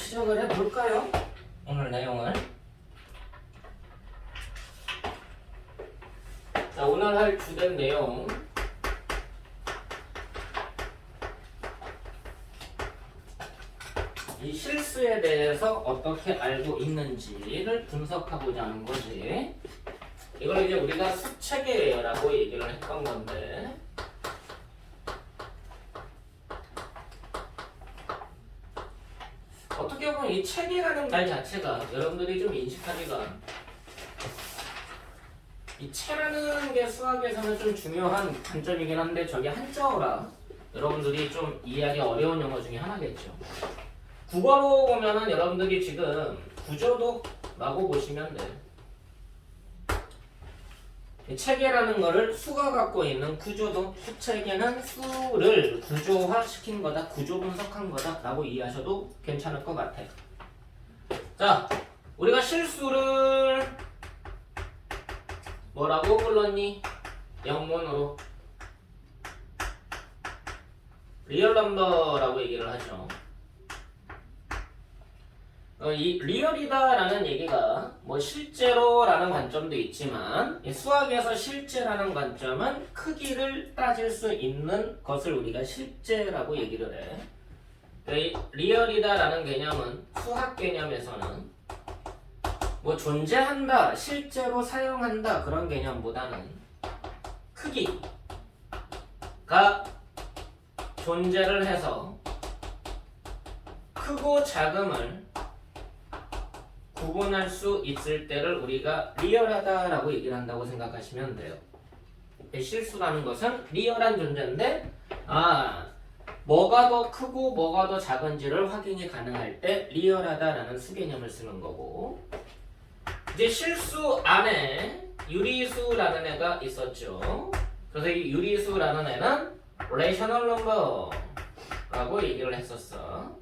시작을 해볼까요? 오늘 내용을. 자, 오늘 할 주된 내용. 이 실수에 대해서 어떻게 알고 있는지를 분석하고자 하는 거지. 이걸 이제 우리가 수체계라고 얘기를 했던 건데, 어떻게 보면 이 체계라는 말 자체가 여러분들이 좀 인식하기가, 이 체라는 게 수학에서는 좀 중요한 관점이긴 한데 저게 한자어라 여러분들이 좀 이해하기 어려운 용어 중에 하나겠죠. 국어로 보면은 여러분들이 지금 구조도라고 보시면 돼. 이 체계라는 거를 수가 갖고 있는 구조도, 수체계는 수를 구조화시킨 거다, 구조 분석한 거다 라고 이해하셔도 괜찮을 것 같아요. 자, 우리가 실수를 뭐라고 불렀니? 영문으로 리얼 넘버라고 얘기를 하죠. 이 리얼이다라는 얘기가 뭐 실제로라는 관점도 있지만 수학에서 실제라는 관점은 크기를 따질 수 있는 것을 우리가 실제라고 얘기를 해. 이 리얼이다라는 개념은 수학 개념에서는 뭐 존재한다, 실제로 사용한다 그런 개념보다는 크기가 존재를 해서 크고 작음을 구분할 수 있을 때를 우리가 리얼하다라고 얘기를 한다고 생각하시면 돼요. 실수라는 것은 리얼한 존재인데 뭐가 더 크고 뭐가 더 작은지를 확인이 가능할 때 리얼하다라는 수개념을 쓰는 거고, 이제 실수 안에 유리수라는 애가 있었죠. 그래서 이 유리수라는 애는 레이셔널 넘버라고 얘기를 했었어.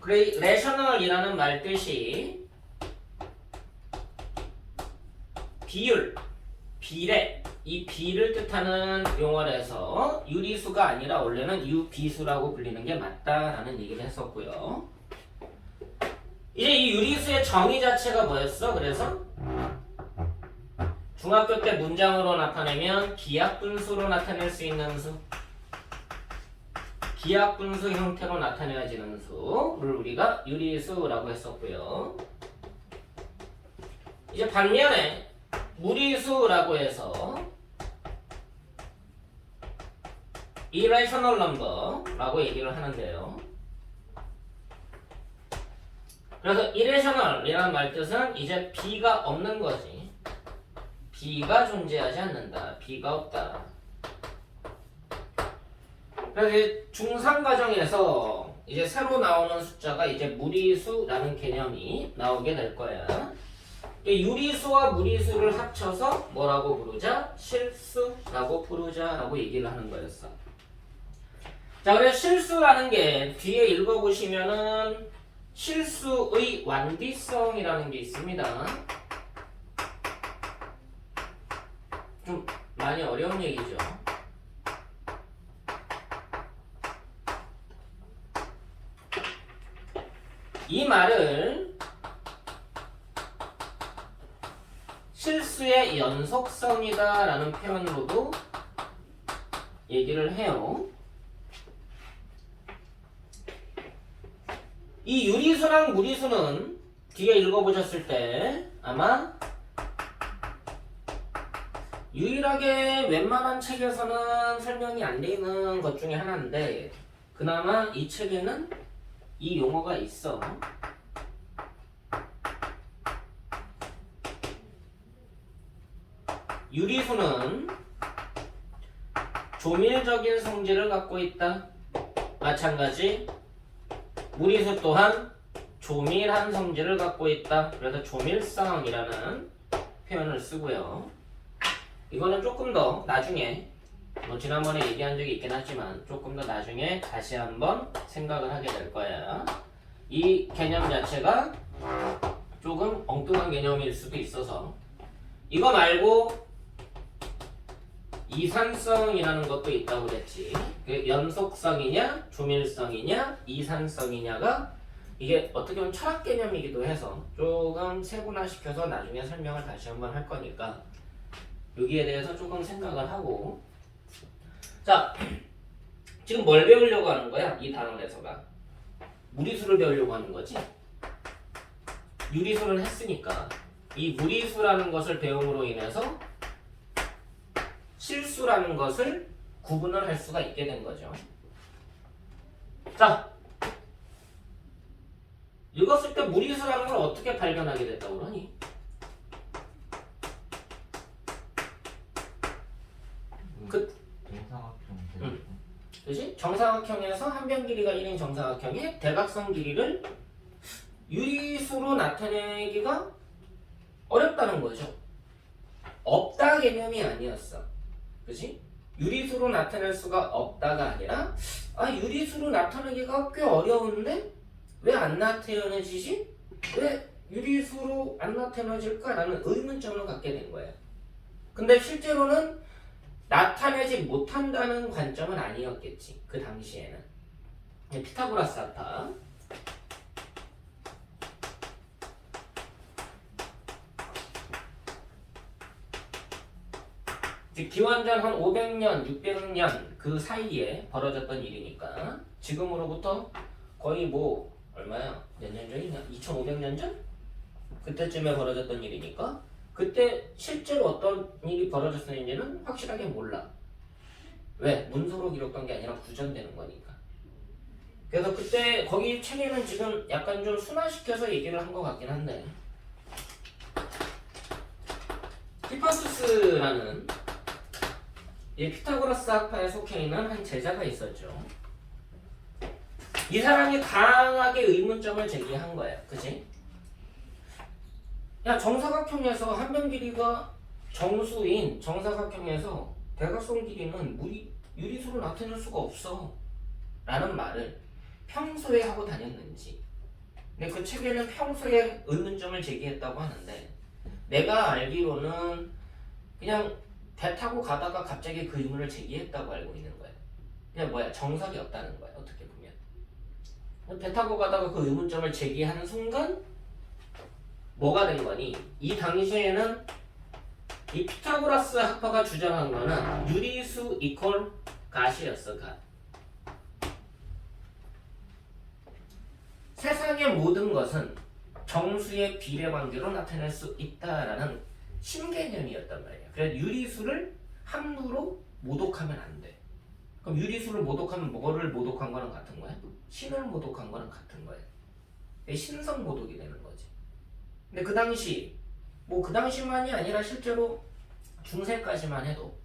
그래, 레셔널이라는 말 뜻이 비율, 비례, 이 비를 뜻하는 용어라서 유리수가 아니라 원래는 유비수라고 불리는 게 맞다라는 얘기를 했었고요. 이제 이 유리수의 정의 자체가 뭐였어? 그래서 중학교 때 문장으로 나타내면 기하분수로 나타낼 수 있는 수, 기하분수 형태로 나타내어지는 수를 우리가 유리수라고 했었고요. 이제 반면에 무리수라고 해서 irrational number라고 얘기를 하는데요. 그래서 irrational이라는 말 뜻은 이제 비가 없는 거지. 비가 존재하지 않는다. 비가 없다. 그래서 중상 과정에서 이제 새로 나오는 숫자가 이제 무리수라는 개념이 나오게 될 거야. 유리수와 무리수를 합쳐서 뭐라고 부르자? 실수라고 부르자라고 얘기를 하는 거였어. 자, 그래서 실수라는 게 뒤에 읽어보시면은 실수의 완비성이라는 게 있습니다. 좀 많이 어려운 얘기죠. 이 말을 실수의 연속성이다 라는 표현으로도 얘기를 해요. 이 유리수랑 무리수는 뒤에 읽어보셨을 때 아마 유일하게 웬만한 책에서는 설명이 안 되는 것 중에 하나인데, 그나마 이 책에는 이 용어가 있어. 유리수는 조밀적인 성질을 갖고 있다. 마찬가지 무리수 또한 조밀한 성질을 갖고 있다. 그래서 조밀성이라는 표현을 쓰고요. 이거는 조금 더 나중에 지난번에 얘기한 적이 있긴 하지만 조금 더 나중에 다시 한번 생각을 하게 될 거야. 이 개념 자체가 조금 엉뚱한 개념일 수도 있어서 이거 말고 이산성이라는 것도 있다고 그랬지. 연속성이냐, 조밀성이냐, 이산성이냐가 이게 어떻게 보면 철학 개념이기도 해서 조금 세분화시켜서 나중에 설명을 다시 한번 할 거니까 여기에 대해서 조금 생각을 하고. 자, 지금 뭘 배우려고 하는 거야? 이 단원에서가 무리수를 배우려고 하는 거지. 유리수를 했으니까 이 무리수라는 것을 배움으로 인해서 실수라는 것을 구분을 할 수가 있게 된 거죠. 자, 읽었을 때 무리수라는 걸 어떻게 발견하게 됐다고 그러니? 그지? 정사각형에서 한 변 길이가 1인 정사각형의 대각선 길이를 유리수로 나타내기가 어렵다는 거죠. 없다 개념이 아니었어. 그지? 유리수로 나타낼 수가 없다가 아니라 유리수로 나타내기가 꽤 어려운데 왜 안 나타내지지? 왜 유리수로 안 나타내질까라는 의문점을 갖게 된 거예요. 근데 실제로는 나타내지 못한다는 관점은 아니었겠지. 그 당시에는. 피타고라스 합파. 즉 기원전 한 500년, 600년 그 사이에 벌어졌던 일이니까 지금으로부터 거의 얼마야? 몇 년 전이냐? 2500년 전? 그때쯤에 벌어졌던 일이니까 그때 실제로 어떤 일이 벌어졌는지는 확실하게 몰라. 왜? 문서로 기록된 게 아니라 구전되는 거니까. 그래서 그때 거기 책에는 지금 약간 좀 순화시켜서 얘기를 한 것 같긴 한데 히파수스라는 이 피타고라스 학파에 속해 있는 한 제자가 있었죠. 이 사람이 강하게 의문점을 제기한 거야. 그치? 야, 정사각형에서 한 변 길이가 정수인 정사각형에서 대각선 길이는 유리수로 나타낼 수가 없어 라는 말을 평소에 하고 다녔는지. 근데 그 책에는 평소에 의문점을 제기했다고 하는데 내가 알기로는 그냥 배 타고 가다가 갑자기 그 의문을 제기했다고 알고 있는 거야. 그냥 정석이 없다는 거야. 어떻게 보면 배 타고 가다가 그 의문점을 제기하는 순간 뭐가 된 거니? 이 당시에는 이 피타고라스 학파가 주장한 거는 유리수 이퀄 갓이었어. 갓. 세상의 모든 것은 정수의 비례 관계로 나타낼 수 있다라는 신개념이었단 말이야. 그래서 유리수를 함부로 모독하면 안 돼. 그럼 유리수를 모독하면 뭐를 모독한 거랑 같은 거야? 신을 모독한 거랑 같은 거야. 신성 모독이 되는 거지. 근데 그 당시 그 당시만이 아니라 실제로 중세까지만 해도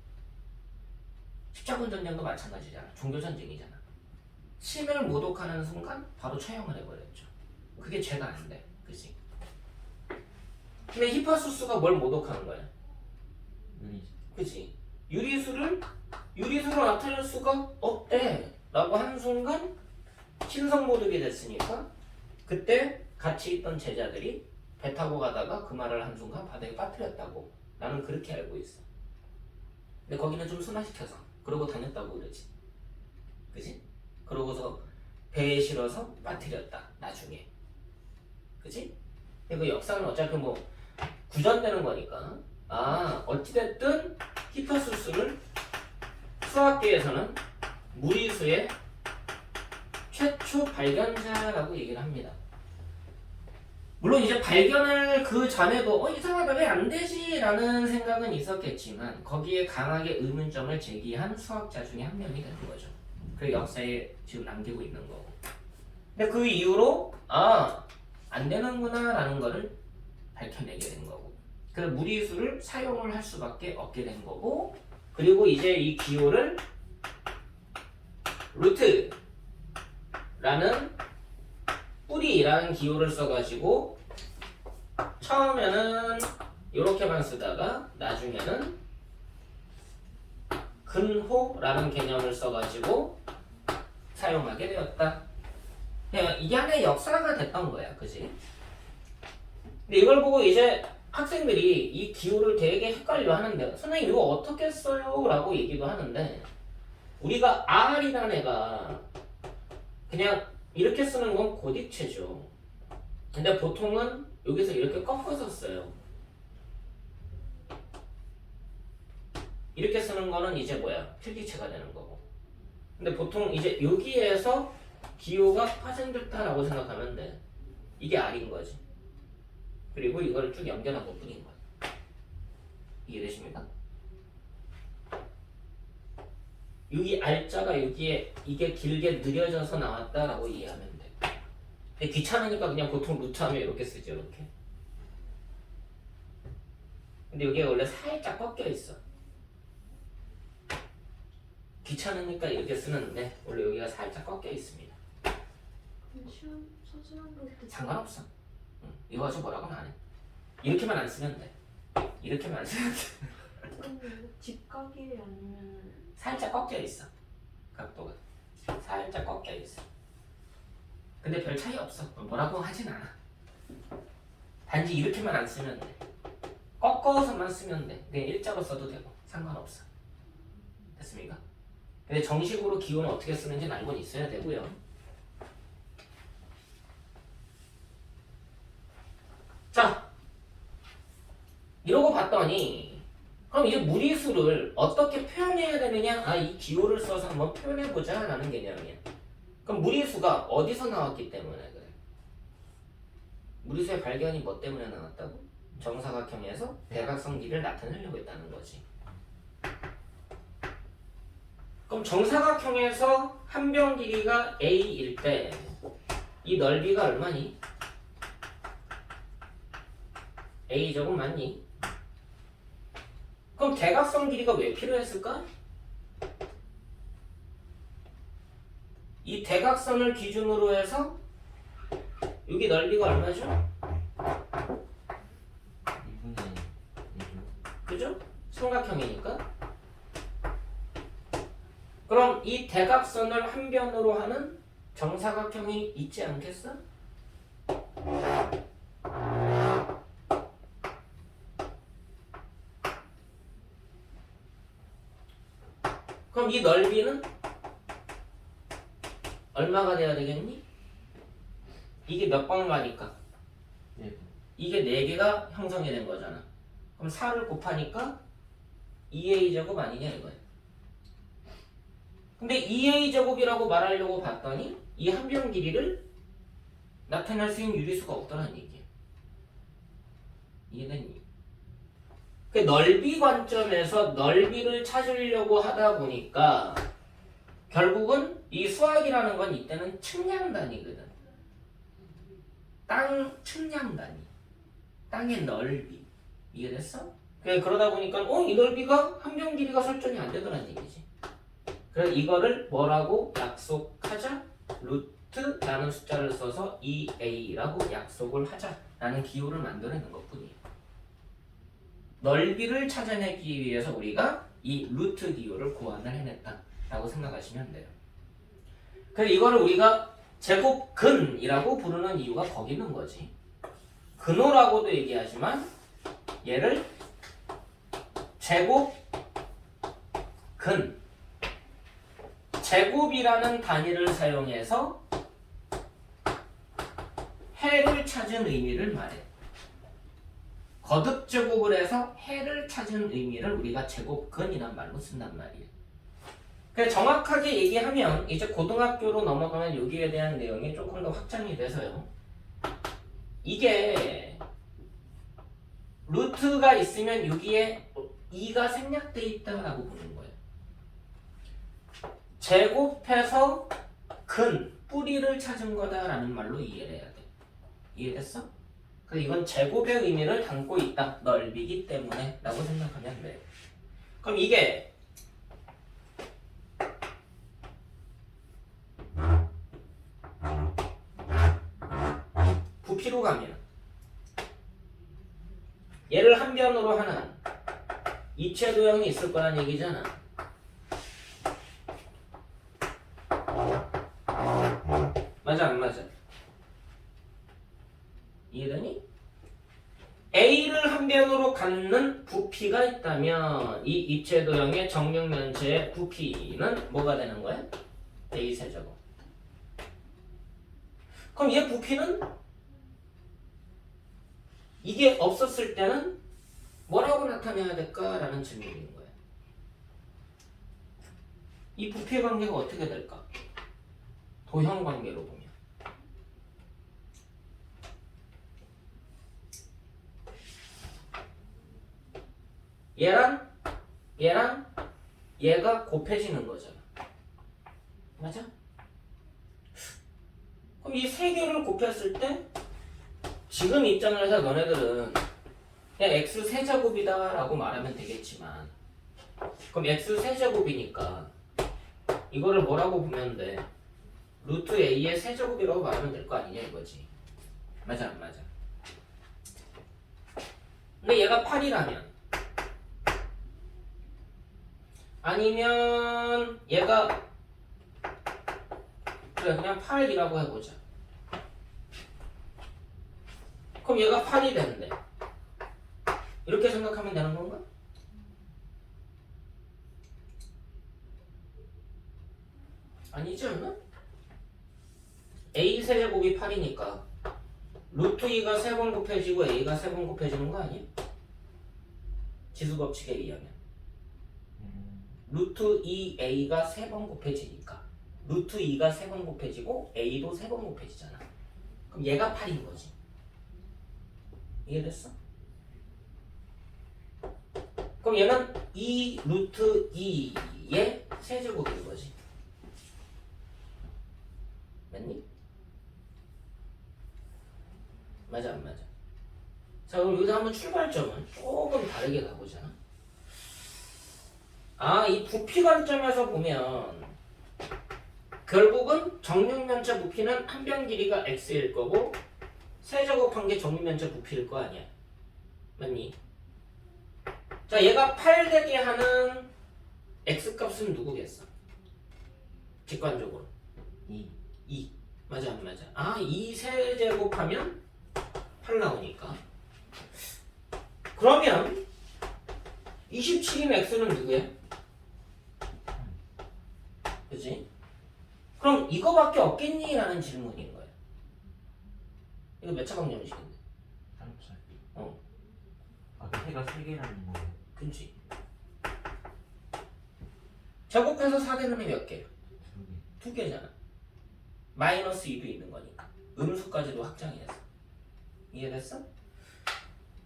십자군 전쟁도 마찬가지잖아. 종교 전쟁이잖아. 신을 모독하는 순간 바로 처형을 해버렸죠. 그게 죄가 안 돼. 그치? 근데 히파수스가 뭘 모독하는 거야? 그치? 유리수로 나타낼 수가 없대 라고 하는 순간 신성 모독이 됐으니까 그때 같이 있던 제자들이 배 타고 가다가 그 말을 한 순간 바다에 빠뜨렸다고 나는 그렇게 알고 있어. 근데 거기는 좀 순화시켜서 그러고 다녔다고 그러지. 그치? 그러고서 배에 실어서 빠뜨렸다 나중에. 그치? 근데 그 역사는 어차피 구전되는 거니까 어찌됐든 히파수스를 수학계에서는 무리수의 최초 발견자라고 얘기를 합니다. 물론 이제 발견을 그 전에도 이상하다 왜 안 되지 라는 생각은 있었겠지만 거기에 강하게 의문점을 제기한 수학자 중에 한 명이 되는 거죠. 그 역사에 지금 남기고 있는 거고. 근데 그 이후로 안 되는구나 라는 거를 밝혀내게 된 거고, 그래서 무리수를 사용을 할 수밖에 없게 된 거고, 그리고 이제 이 기호를 루트라는 뿌리라는 기호를 써가지고 처음에는 이렇게만 쓰다가 나중에는 근호라는 개념을 써가지고 사용하게 되었다. 이게 하나의 역사가 됐던 거야, 그지? 근데 이걸 보고 이제 학생들이 이 기호를 되게 헷갈려 하는데 선생님 이거 어떻게 써요? 라고 얘기도 하는데 우리가 R이라는 애가 그냥 이렇게 쓰는 건 고딕체죠. 근데 보통은 여기서 이렇게 꺾어서 써요. 이렇게 쓰는 거는 이제 뭐야? 필기체가 되는 거고. 근데 보통 이제 여기에서 기호가 파생됐다라고 생각하면 돼. 이게 R인 거지. 그리고 이걸 쭉 연결한 것 뿐인 거야. 이해되십니까? 여기 R자가 여기에 이게 길게 느려져서 나왔다라고 이해하면 돼. 근데 귀찮으니까 그냥 보통 루트하면 이렇게 쓰죠. 이렇게. 근데 여기가 원래 살짝 꺾여 있어. 귀찮으니까 이렇게 쓰는데 원래 여기가 살짝 꺾여 있습니다. 시험 서술한 볼 때 상관없어. 이거 가지고 뭐라고는 안 해. 이렇게만 안 쓰면 돼. 이렇게만 안 쓰면 돼. 직각이 아니면 살짝 꺾여 있어. 각도가 살짝 꺾여 있어. 근데 별 차이 없어. 뭐라고 하진 않아. 단지 이렇게만 안 쓰면 돼. 꺾어서만 쓰면 돼. 그냥 일자로 써도 되고 상관없어. 됐습니까? 근데 정식으로 기호는 어떻게 쓰는지는 알고는 있어야 되고요. 자, 이러고 봤더니 그럼 이제 무리수를 어떻게 표현해야 되느냐? 아, 이 기호를 써서 한번 표현해보자 라는 개념이야. 그럼 무리수가 어디서 나왔기 때문에 그래? 무리수의 발견이 뭐 때문에 나왔다고? 정사각형에서 대각선 길이를 나타내려고 했다는 거지. 그럼 정사각형에서 한 변 길이가 A일 때 이 넓이가 얼마니? A제곱 맞니? 그럼 대각선 길이가 왜 필요했을까? 이 대각선을 기준으로 해서 여기 넓이가 얼마죠? 2분의 1이죠. 그죠? 삼각형이니까. 그럼 이 대각선을 한 변으로 하는 정사각형이 있지 않겠어? 그럼 이 넓이는 얼마가 돼야 되겠니? 이게 몇 번 가니까? 예. 이게 4개가 형성이 된 거잖아. 그럼 4를 곱하니까 2a제곱 아니냐 이거야. 근데 2a제곱이라고 말하려고 봤더니 이 한 변 길이를 나타낼 수 있는 유리수가 없더라는 얘기야. 이해됐니? 그 넓이 관점에서 넓이를 찾으려고 하다 보니까 결국은 이 수학이라는 건 이때는 측량 단위거든. 땅 측량 단위. 땅의 넓이. 이해됐어? 그러다 보니까 이 넓이가 한 변 길이가 설정이 안 되더라는 얘기지. 그래서 이거를 뭐라고 약속하자? 루트라는 숫자를 써서 2a라고 약속을 하자라는 기호를 만들어낸 것뿐이에요. 넓이를 찾아내기 위해서 우리가 이 루트 기호를 고안을 해냈다라고 생각하시면 돼요. 그래서 이거를 우리가 제곱근이라고 부르는 이유가 거기 있는 거지. 근호라고도 얘기하지만 얘를 제곱근, 제곱이라는 단위를 사용해서 해를 찾은 의미를 말해. 거듭제곱을 해서 해를 찾은 의미를 우리가 제곱근이란 말로 쓴단 말이에요. 그래서 정확하게 얘기하면 이제 고등학교로 넘어가면 여기에 대한 내용이 조금 더 확장이 돼서요. 이게 루트가 있으면 여기에 2가 생략돼 있다라고 보는 거예요. 제곱해서 근, 뿌리를 찾은 거다라는 말로 이해를 해야 돼. 이해됐어? 그래서 이건 제곱의 의미를 담고 있다. 넓이기 때문에 라고 생각하면 돼요. 그럼 이게 부피로 가면 얘를 한 변으로 하는 이체 도형이 있을 거란 얘기잖아. 맞아 안 맞아? 이해되니? A를 한 직변으로 갖는 부피가 있다면 이 입체 도형의 정육면체의 부피는 뭐가 되는 거야? A 세제곱. 그럼 얘 부피는 이게 없었을 때는 뭐라고 나타내야 될까라는 질문인 거예요. 이 부피의 관계가 어떻게 될까? 도형 관계로 보면. 얘랑 얘가 곱해지는 거잖아. 맞아? 그럼 이 세 개를 곱했을 때 지금 입장에서 너네들은 그냥 x 세제곱이다 라고 말하면 되겠지만 그럼 x 세제곱이니까 이거를 뭐라고 보면 돼? 루트 a의 세제곱이라고 말하면 될 거 아니냐 이거지. 맞아 안 맞아? 근데 얘가 8이라면 아니면 얘가 그래 그냥 8이라고 해보자. 그럼 얘가 8이 된대. 이렇게 생각하면 되는 건가? 아니지 않나? a 세제곱이 8이니까 루트 2가 3번 곱해지고 a가 3번 곱해지는 거 아니야? 지수법칙에 의하면 루트 2a가 3번 곱해지니까 루트 2가 3번 곱해지고 a도 3번 곱해지잖아. 그럼 얘가 8인 거지. 이해됐어? 그럼 얘는 2 루트 2의 세제곱인 거지. 맞니? 맞아 안 맞아? 자 그럼 여기서 한번 출발점은 조금 다르게 가보잖아. 아, 이 부피 관점에서 보면 결국은 정육면체 부피는 한 변 길이가 x일 거고 세제곱한 게 정육면체 부피일 거 아니야. 맞니? 자, 얘가 8 되게 하는 x값은 누구겠어? 직관적으로 2. 맞아 안 맞아? 아, 2 세제곱하면 8 나오니까. 그러면 27인 x는 누구야? 그치? 그럼 이거밖에 없겠니? 라는 질문인 거야. 이거 몇 차 방정식인데? 3차. 어, 아, 해가 3개라는 거. 그치? 제곱해서 4되는 애 몇 개? 2개. 2개잖아. 마이너스 2도 있는 거니까. 음수까지도 확장해서. 이해됐어?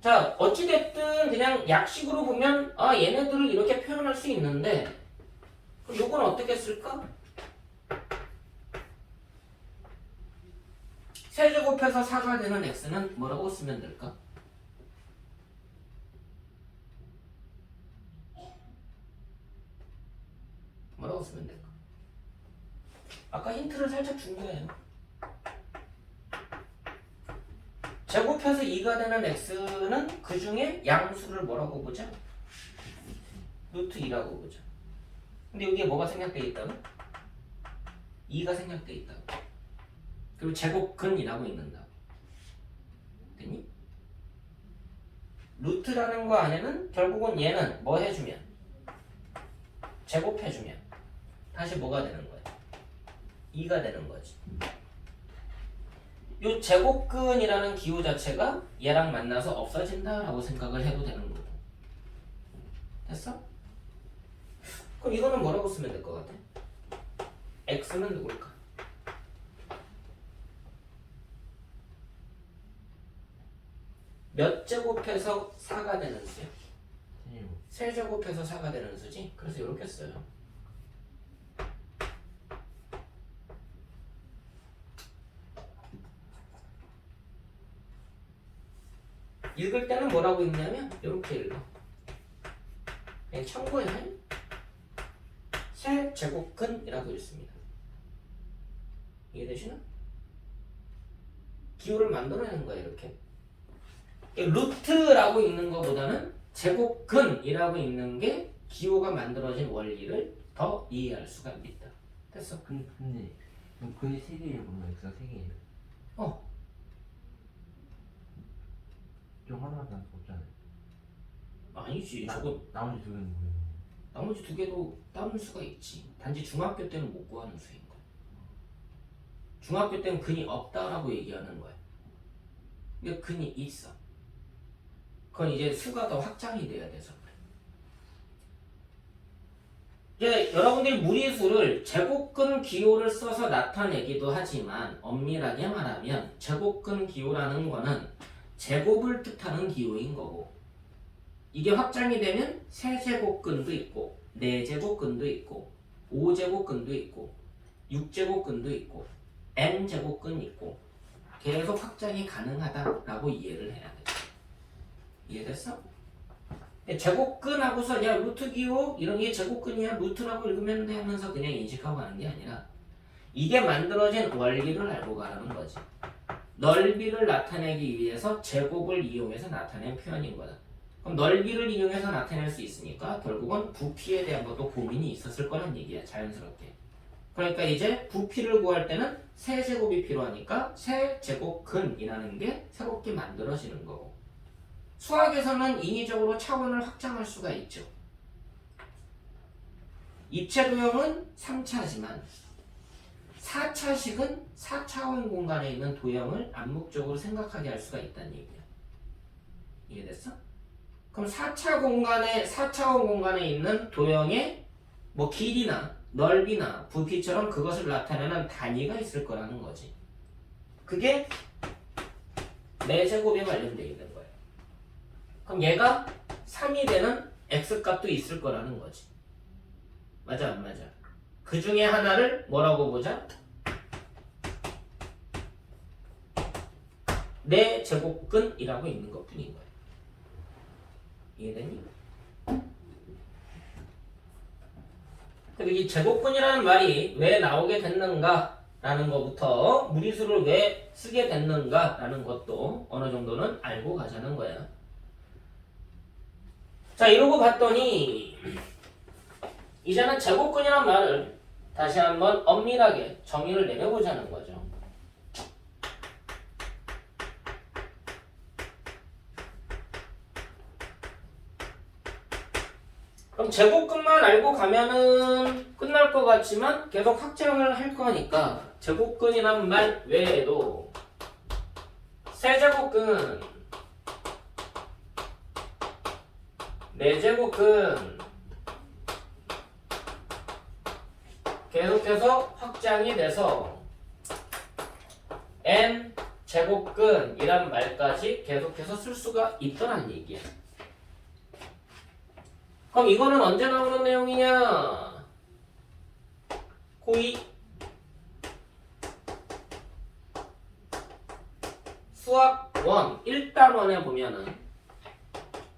자, 어찌됐든 그냥 약식으로 보면 아, 얘네들을 이렇게 표현할 수 있는데 그럼 요건 어떻게 쓸까? 세제곱해서 4가 되는 x는 뭐라고 쓰면 될까? 뭐라고 쓰면 될까? 아까 힌트를 살짝 준 거예요. 제곱해서 2가 되는 x는 그 중에 양수를 뭐라고 보자? 루트 2라고 보자. 근데 여기에 뭐가 생략돼 있다고? 2가 생략돼 있다고. 그리고 제곱근이라고 있는다고. 됐니? 루트라는 거 안에는 결국은 얘는 뭐 해주면? 제곱해주면 다시 뭐가 되는 거야? 2가 되는 거지. 요 제곱근이라는 기호 자체가 얘랑 만나서 없어진다라고 생각을 해도 되는 거고. 됐어? 그럼 이거는 뭐라고 쓰면 될 것 같아? x는 누굴까? 몇 제곱해서 4가 되는 수야? 세제곱해서 4가 되는 수지? 그래서 이렇게 써요. 읽을 때는 뭐라고 읽냐면 이렇게 읽어. 그냥 참고해. 세제곱근이라고 읽습니다. 이해되시나? 기호를 만들어내는 거야 이렇게. 루트라고 읽는 것보다는 제곱근이라고 읽는 게 기호가 만들어진 원리를 더 이해할 수가 있다. 됐어? 근데 그럼 근이 3개예요. 그러면 x가 3개예요. 어. 좀 하나도 안 없잖아요. 아니지. 저거 나머지 두 개는 뭐예요? 나머지 두 개도 따는 수가 있지. 단지 중학교 때는 못 구하는 수인 거야. 중학교 때는 근이 없다라고 얘기하는 거야. 근데 근이 있어. 그건 이제 수가 더 확장이 돼야 돼서 그래. 이제 여러분들이 무리수를 제곱근 기호를 써서 나타내기도 하지만 엄밀하게 말하면 제곱근 기호라는 거는 제곱을 뜻하는 기호인 거고, 이게 확장이 되면 세제곱근도 있고 4제곱근도 있고 5제곱근도 있고 6제곱근도 있고 n제곱근 있고 계속 확장이 가능하다라고 이해를 해야 돼. 이해됐어? 제곱근하고서 야 루트 기호 이런 게 제곱근이야 루트라고 읽으면 돼 하면서 그냥 인식하고 가는 게 아니라 이게 만들어진 원리를 알고 가라는 거지. 넓이를 나타내기 위해서 제곱을 이용해서 나타낸 표현인 거다. 그럼 넓이를 이용해서 나타낼 수 있으니까 결국은 부피에 대한 것도 고민이 있었을 거란 얘기야. 자연스럽게. 그러니까 이제 부피를 구할 때는 세제곱이 필요하니까 세제곱근이라는 게 새롭게 만들어지는 거고, 수학에서는 인위적으로 차원을 확장할 수가 있죠. 입체 도형은 3차지만 4차식은 4차원 공간에 있는 도형을 암묵적으로 생각하게 할 수가 있다는 얘기야. 이해됐어? 그럼 4차원 공간에 있는 도형의 뭐 길이나 넓이나 부피처럼 그것을 나타내는 단위가 있을 거라는 거지. 그게 4제곱에 관련되어 있는 거예요. 그럼 얘가 3이 되는 x값도 있을 거라는 거지. 맞아 안 맞아? 그 중에 하나를 뭐라고 보자? 4제곱근이라고 있는 것 뿐인 거야. 이해되니? 그리고 이 제곱근이라는 말이 왜 나오게 됐는가라는 것부터 무리수를 왜 쓰게 됐는가라는 것도 어느 정도는 알고 가자는 거야. 자, 이러고 봤더니 이제는 제곱근이란 말을 다시 한번 엄밀하게 정의를 내려보자는 거죠. 그럼 제곱근만 알고 가면은 끝날 것 같지만 계속 확장을 할 거니까 제곱근이란 말 외에도 세제곱근, 4제곱근 계속해서 확장이 돼서 n제곱근이란 말까지 계속해서 쓸 수가 있더란 얘기야. 그럼 이거는 언제 나오는 내용이냐? 고2 수학 1 1단원에 보면은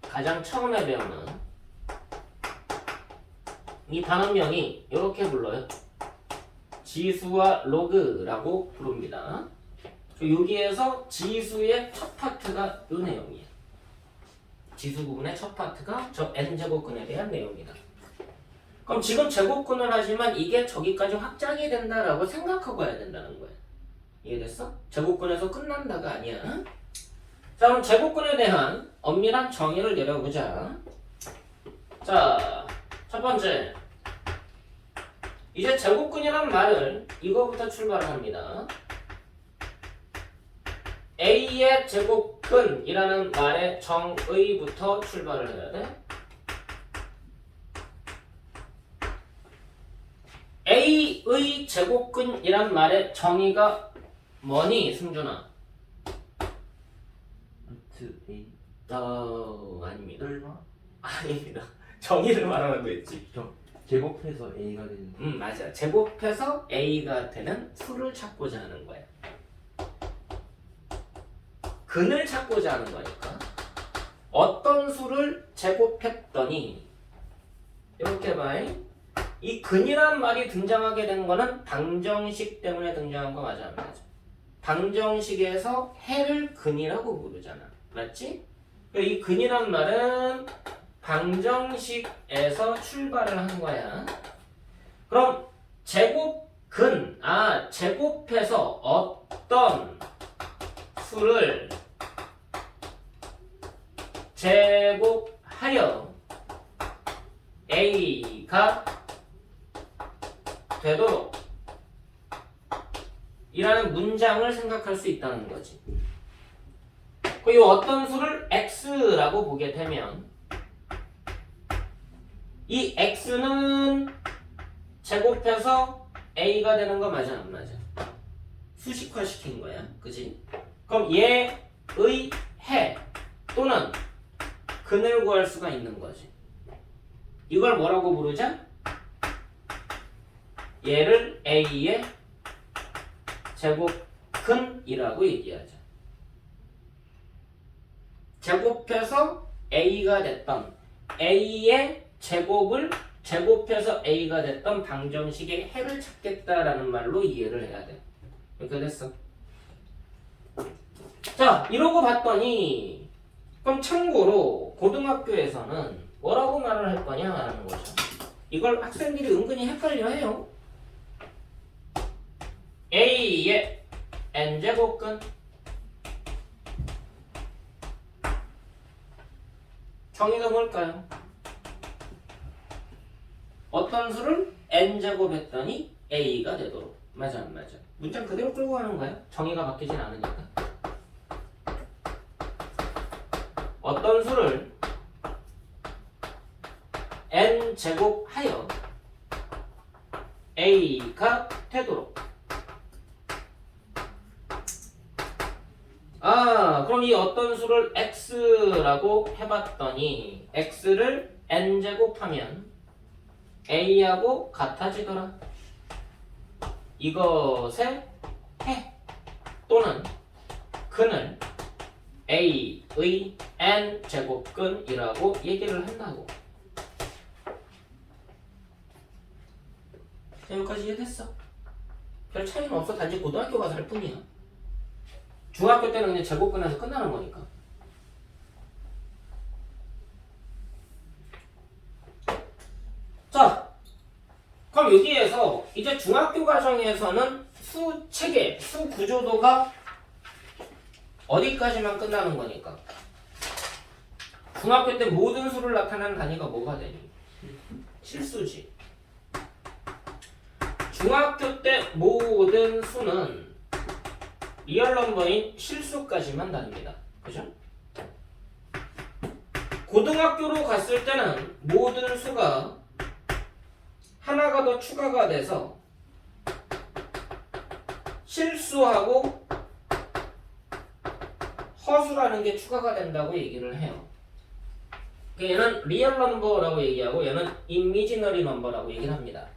가장 처음에 배우는 이 단원명이 이렇게 불러요. 지수와 로그라고 부릅니다. 여기에서 지수의 첫 파트가 이 내용이에요. 지수 부분의 첫 파트가 저 n제곱근에 대한 내용이다. 그럼 지금 제곱근을 하지만 이게 저기까지 확장이 된다라고 생각하고 가야 된다는 거야. 이해됐어? 제곱근에서 끝난다가 아니야. 자, 그럼 제곱근에 대한 엄밀한 정의를 내려보자. 자, 첫 번째, 이제 제곱근이란 말을 이거부터 출발을 합니다. A의 제곱근이라는 말의 정의부터 출발을 해야 돼. A의 제곱근이란 말의 정의가 뭐니, 승준아? 루트 A 아닙니다. 얼마? 아닙니다. 정의를 말하라고 했지. 제곱해서 A가 되는 맞아. 제곱해서 A가 되는 수를 찾고자 하는 거야. 근을 찾고자 하는 거니까. 어떤 수를 제곱했더니 이렇게 봐요. 이 근이란 말이 등장하게 된 거는 방정식 때문에 등장한 거 맞아 안 맞아? 방정식에서 해를 근이라고 부르잖아. 맞지? 이 근이란 말은 방정식에서 출발을 한 거야. 그럼 제곱근, 제곱해서 어떤 수를 제곱할 하여 A가 되도록 이라는 문장을 생각할 수 있다는 거지. 그리고 어떤 수를 x라고 보게 되면 이 x는 제곱해서 a가 되는 거 맞아 안 맞아? 수식화 시킨 거야, 그지? 그럼 얘의 해 또는 근을 구할 수가 있는 거지. 이걸 뭐라고 부르자? 얘를 a의 제곱근이라고 얘기하자. 제곱해서 a가 됐던 a의 제곱을 제곱해서 a가 됐던 방정식의 해를 찾겠다라는 말로 이해를 해야 돼. 이렇게 됐어. 자, 이러고 봤더니 그럼 참고로 고등학교에서는 뭐라고 말을 할 거냐라는 거죠. 이걸 학생들이 은근히 헷갈려해요. a의 n제곱근 정의가 뭘까요? 어떤 수를 n제곱 했더니 a가 되도록. 맞아 안 맞아? 문장 그대로 끌고 가는 거야. 정의가 바뀌진 않으니까. 어떤 수를 n제곱 하여 a가 되도록. 그럼 이 어떤 수를 x라고 해봤더니 x를 n제곱하면 a하고 같아지더라. 이것의 해 또는 근을 a의 n제곱근이라고 얘기를 한다고. 여기까지 이해됐어? 별 차이는 없어. 단지 고등학교 가서 할 뿐이야. 중학교 때는 그냥 제곱근에서 끝나는 거니까. 자, 그럼 여기에서 이제 중학교 과정에서는 수 체계, 수 구조도가 어디까지만 끝나는 거니까. 중학교 때 모든 수를 나타내는 단위가 뭐가 되니? 실수지. 중학교 때 모든 수는 리얼 넘버인 실수까지만 다닙니다. 그죠? 고등학교로 갔을 때는 모든 수가 하나가 더 추가가 돼서 실수하고 허수라는 게 추가가 된다고 얘기를 해요. 얘는 리얼 넘버라고 얘기하고 얘는 이미지너리 넘버라고 얘기를 합니다.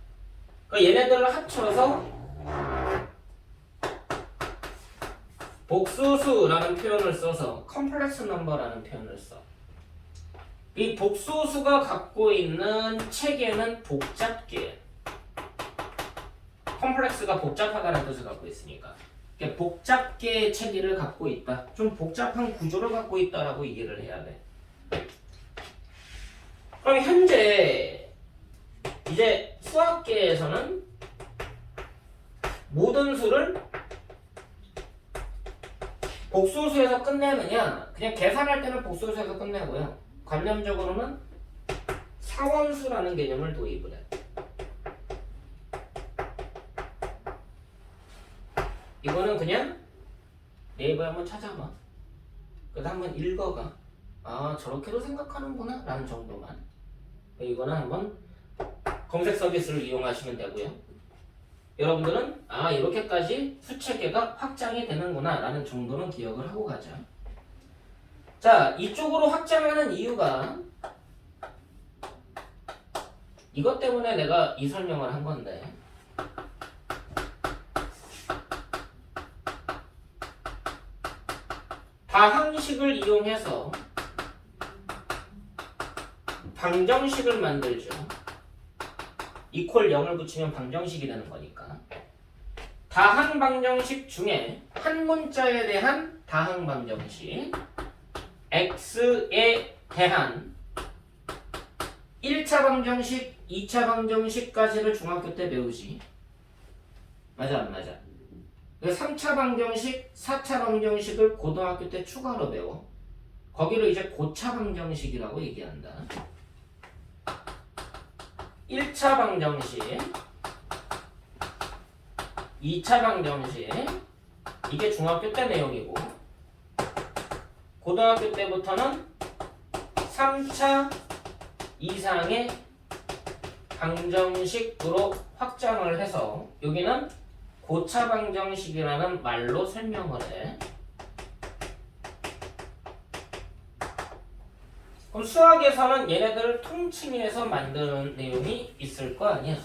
그러니까 얘네들을 합쳐서 복수수라는 표현을 써서 컴플렉스 넘버라는 표현을 써. 이 복수수가 갖고 있는 체계는 복잡계. 컴플렉스가 복잡하다는 뜻을 갖고 있으니까. 복잡계의 체계를 갖고 있다. 좀 복잡한 구조를 갖고 있다라고 얘기를 해야 돼. 그럼 현재 이제 수학계에서는 모든 수를 복수수에서 끝내느냐, 그냥 계산할 때는 복수수에서 끝내고요. 관념적으로는 사원수라는 개념을 도입을 해. 이거는 그냥 네이버에 한번 찾아봐. 그래서 한번 읽어가. 저렇게도 생각하는구나 라는 정도만. 이거는 한번 검색 서비스를 이용하시면 되고요. 여러분들은 이렇게까지 수체계가 확장이 되는구나 라는 정도는 기억을 하고 가자. 자, 이쪽으로 확장하는 이유가 이것 때문에 내가 이 설명을 한 건데, 다항식을 이용해서 방정식을 만들죠. 이퀄 0을 붙이면 방정식이 되는 거니까. 다항 방정식 중에 한 문자에 대한 다항 방정식, x에 대한 1차 방정식, 2차 방정식까지를 중학교 때 배우지. 맞아 안 맞아? 3차 방정식, 4차 방정식을 고등학교 때 추가로 배워. 거기를 이제 고차 방정식이라고 얘기한다. 1차 방정식, 2차 방정식, 이게 중학교 때 내용이고, 고등학교 때부터는 3차 이상의 방정식으로 확장을 해서 여기는 고차 방정식이라는 말로 설명을 해. 그럼 수학에서는 얘네들을 통칭해서 만드는 내용이 있을 거 아니야.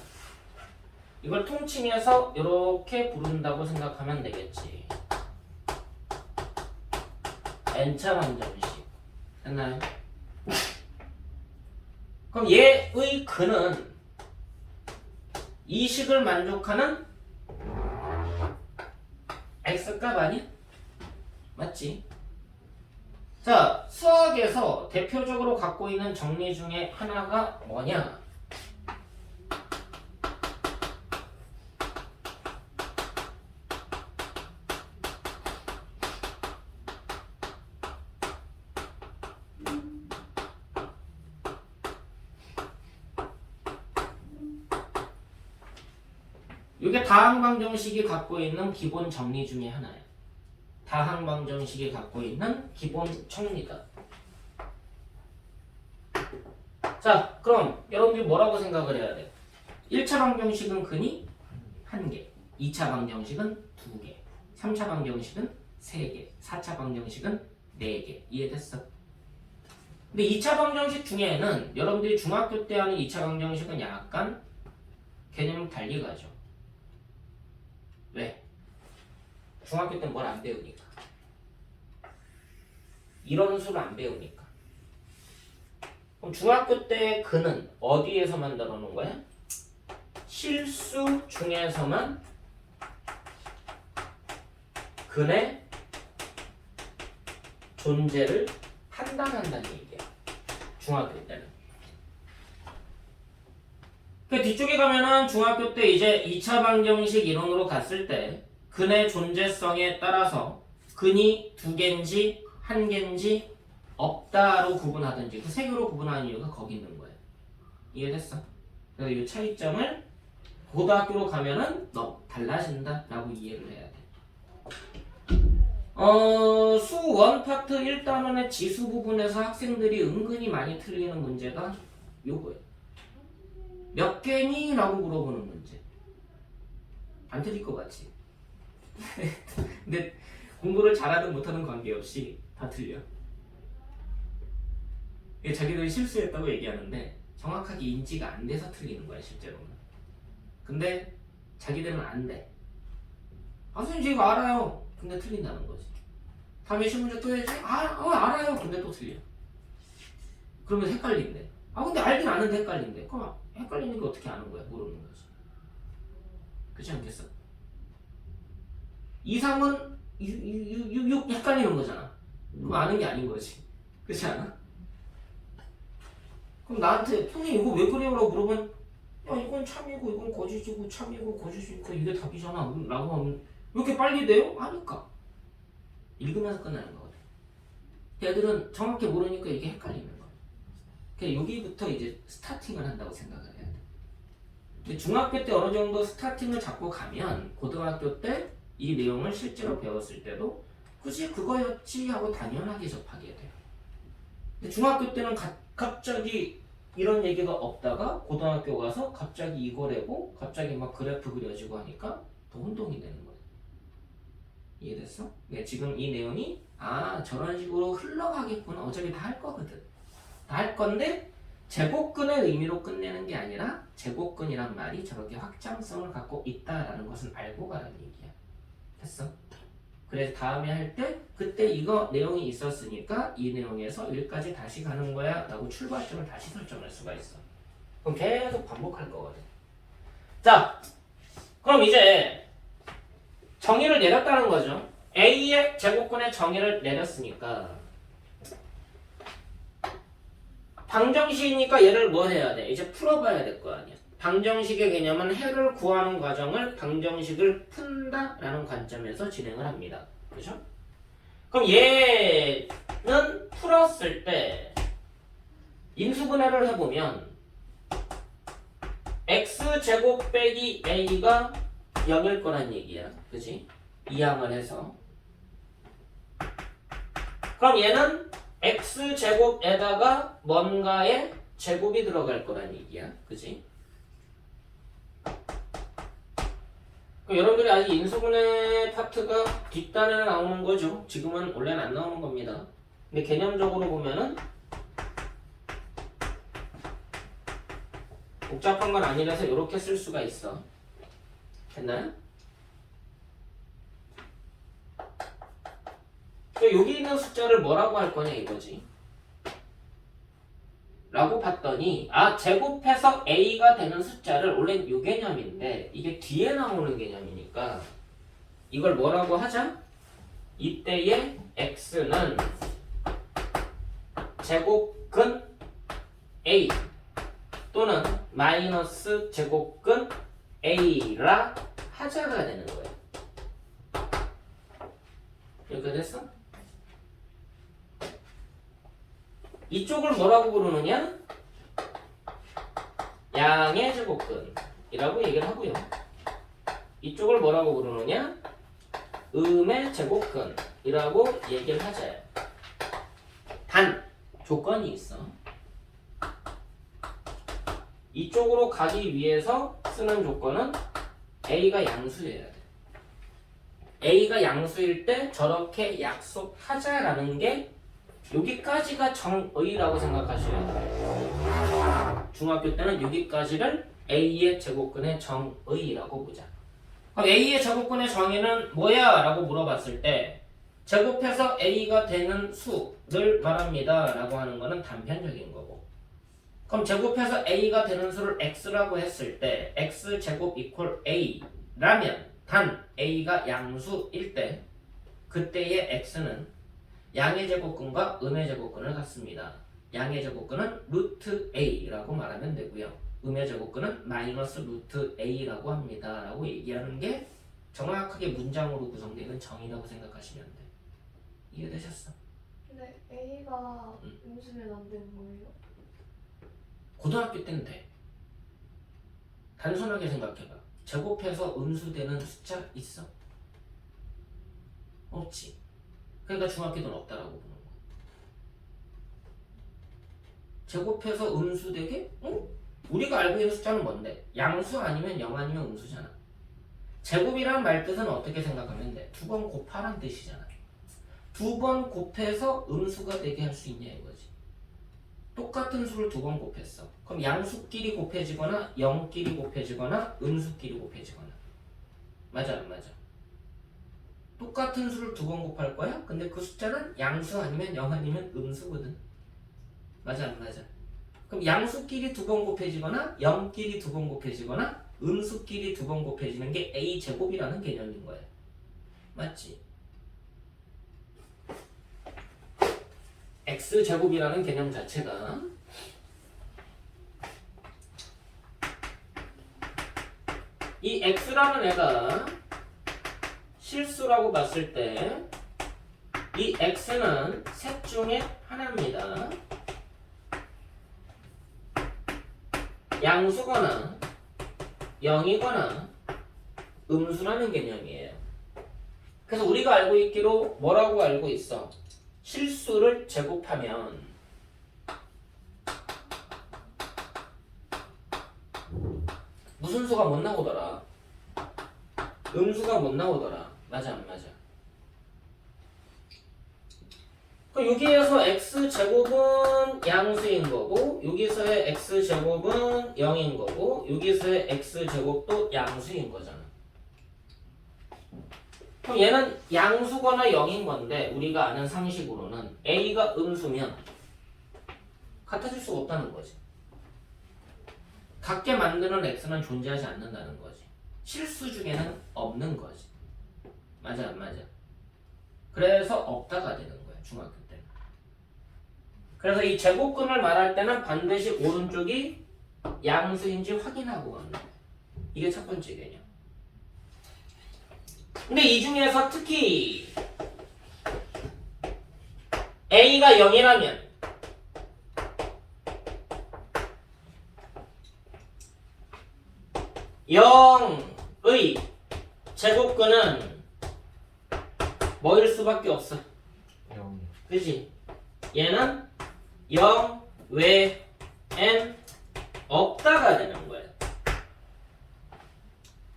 이걸 통칭해서 이렇게 부른다고 생각하면 되겠지. n차 방정식. 됐나요? 그럼 얘의 근은 이 식을 만족하는 x값 아니야? 맞지? 자, 수학에서 대표적으로 갖고 있는 정리 중에 하나가 뭐냐? 이게 다항방정식이 갖고 있는 기본 정리 중에 하나야. 다항방정식이 갖고 있는 기본 정리다. 자, 그럼 여러분들이 뭐라고 생각을 해야 돼? 1차 방정식은 근이 1개, 2차 방정식은 2개, 3차 방정식은 3개, 4차 방정식은 4개. 이해됐어? 근데 2차 방정식 중에는 여러분들이 중학교 때 하는 2차 방정식은 약간 개념이 달리 가죠. 왜? 중학교 때는 뭘 안 배우니까. 이런 수를 안 배우니까. 그럼 중학교 때 근은 어디에서 만들어 놓은 거야? 실수 중에서만 근의 존재를 판단한다는 얘기야. 중학교 때는. 그 뒤쪽에 가면은 중학교 때 이제 2차 방정식 이론으로 갔을 때 근의 존재성에 따라서 근이 2개인지 1개인지 없다로 구분하든지 그 3개로 구분하는 이유가 거기 있는 거예요. 이해됐어? 그래서 이 차이점을 고등학교로 가면은 달라진다 라고 이해를 해야 돼. 수 1 파트 1단원의 지수 부분에서 학생들이 은근히 많이 틀리는 문제가 요거예요. 몇 개니? 라고 물어보는 문제. 안 틀릴 것 같지? 근데 공부를 잘하든 못하든 관계없이 다 틀려. 자기들이 실수했다고 얘기하는데 정확하게 인지가 안 돼서 틀리는 거야 실제로는. 근데 자기들은 안 돼. 아 선생님 저 이거 알아요. 근데 틀린다는 거지. 다음에 시문제 또 해야지. 알아요. 근데 또 틀려. 그러면 헷갈린대. 근데 알긴 아는데 헷갈린대. 그럼 헷갈리는 게 어떻게 아는 거야? 모르는 거지. 그렇지 않겠어? 2, 3은 6 헷갈리는 거잖아. 그럼 아는 게 아닌 거지. 그렇지 않아? 그럼 나한테 선생님 이거 왜 그래요? 라고 물어보면 야 이건 참이고 이건 거짓이고 참이고 거짓이니까 이게 답이잖아 라고 하면 왜 이렇게 빨리 돼요? 아니까. 읽으면서 끝나는 거거든. 애들은 정확히 모르니까 이게 헷갈리는 거야. 그냥 여기부터 이제 스타팅을 한다고 생각을 해야 돼. 근데 중학교 때 어느 정도 스타팅을 잡고 가면 고등학교 때 이 내용을 실제로 배웠을 때도 굳이 그거였지 하고 당연하게 접하게 돼요. 근데 중학교 때는 갑자기 이런 얘기가 없다가 고등학교 가서 갑자기 이거래고 갑자기 막 그래프 그려지고 하니까 더 혼동이 되는 거예요. 이해됐어? 네, 지금 이 내용이 저런 식으로 흘러가겠구나. 어차피 다 할 거거든. 다 할 건데 제곱근의 의미로 끝내는 게 아니라 제곱근이란 말이 저렇게 확장성을 갖고 있다라는 것은 알고 가라는 얘기야. 됐어? 그래서 다음에 할 때 그때 이거 내용이 있었으니까 이 내용에서 여기까지 다시 가는 거야 라고 출발점을 다시 설정할 수가 있어. 그럼 계속 반복할 거거든. 자, 그럼 이제 정의를 내렸다는 거죠. A의 제곱근의 정의를 내렸으니까 방정식이니까 얘를 뭐 해야 돼? 이제 풀어봐야 될 거 아니야. 방정식의 개념은 해를 구하는 과정을 방정식을 푼다라는 관점에서 진행을 합니다. 그죠? 그럼 얘 풀었을 때 인수분해를 해보면 x제곱 빼기 a가 0일 거란 얘기야. 그지? 이항을 해서. 그럼 얘는 x제곱에다가 뭔가의 제곱이 들어갈 거란 얘기야. 그지? 여러분들이 아직 인수분해 파트가 뒷단에 나오는 거죠. 지금은 원래는 안 나오는 겁니다. 근데 개념적으로 보면은 복잡한 건 아니라서 이렇게 쓸 수가 있어. 됐나요? 여기 있는 숫자를 뭐라고 할 거냐 이거지. 라고 봤더니 제곱해서 a가 되는 숫자를 원래는 이 개념인데 이게 뒤에 나오는 개념이니까 이걸 뭐라고 하자? 이때의 x는 제곱근 a 또는 마이너스 제곱근 a라 하자가 되는 거예요. 이렇게 됐어? 이쪽을 뭐라고 부르느냐? 양의 제곱근이라고 얘기를 하고요. 이쪽을 뭐라고 부르느냐? 음의 제곱근이라고 얘기를 하자요. 단 조건이 있어. 이쪽으로 가기 위해서 쓰는 조건은 a가 양수여야 돼. a가 양수일 때 저렇게 약속하자라는 게 여기까지가 정의라고 생각하셔야 돼요. 중학교 때는 여기까지를 a의 제곱근의 정의라고 보자. 그럼 a의 제곱근의 정의는 뭐야? 라고 물어봤을 때 제곱해서 a가 되는 수를 말합니다 라고 하는 거는 단편적인 거고, 그럼 제곱해서 a가 되는 수를 x라고 했을 때 x제곱 이퀄 a라면 단 a가 양수일 때 그때의 x는 양의 제곱근과 음의 제곱근을 갖습니다. 양의 제곱근은 루트 a라고 말하면 되고요. 음의 제곱근은 마이너스 루트 a라고 합니다 라고 얘기하는 게 정확하게 문장으로 구성되는 정의라고 생각하시면 돼. 이해되셨어? 근데 A가 음수면 안 되는 거예요? 고등학교 때는 돼. 단순하게 생각해봐. 제곱해서 음수되는 숫자 있어? 없지. 그러니까 중학교 때는 없다라고 보는 거야. 제곱해서 음수되게? 응? 우리가 알고 있는 숫자는 뭔데? 양수 아니면 0 아니면 음수잖아. 제곱이란 말 뜻은 어떻게 생각하면 돼? 두 번 곱하란 뜻이잖아. 두 번 곱해서 음수가 되게 할 수 있냐 이거지. 똑같은 수를 두 번 곱했어. 그럼 양수끼리 곱해지거나 0끼리 곱해지거나 음수끼리 곱해지거나. 맞아 안 맞아? 똑같은 수를 두 번 곱할 거야? 근데 그 숫자는 양수 아니면 0 아니면 음수거든. 맞아 안 맞아? 그럼 양수끼리 두 번 곱해지거나 0끼리 두 번 곱해지거나 음수끼리 두 번 곱해지는 게 a제곱이라는 개념인 거야. 맞지? x제곱이라는 개념 자체가 이 x라는 애가 실수라고 봤을 때 이 x는 셋 중에 하나입니다. 양수거나 0이거나 음수라는 개념이에요. 그래서 우리가 알고 있기로 뭐라고 알고 있어? 실수를 제곱하면 무슨 수가 못 나오더라? 음수가 못 나오더라. 맞아 안 맞아? 그럼 여기에서 x제곱은 양수인 거고 여기서의 x제곱은 0인 거고 여기서의 x제곱도 양수인 거잖아. 그럼 얘는 양수거나 0인 건데 우리가 아는 상식으로는 a가 음수면 같아질 수가 없다는 거지. 같게 만드는 x는 존재하지 않는다는 거지. 실수 중에는 없는 거지. 맞아 안 맞아? 그래서 없다가 되는 거야 중학교 때. 그래서 이 제곱근을 말할 때는 반드시 오른쪽이 양수인지 확인하고 가는 거야. 이게 첫 번째 개념. 근데 이 중에서 특히 A가 0이라면 (0)의 제곱근은 뭐일 수밖에 없어. 0. 그지? 얘는 0 외엔 없다가 되는 거야.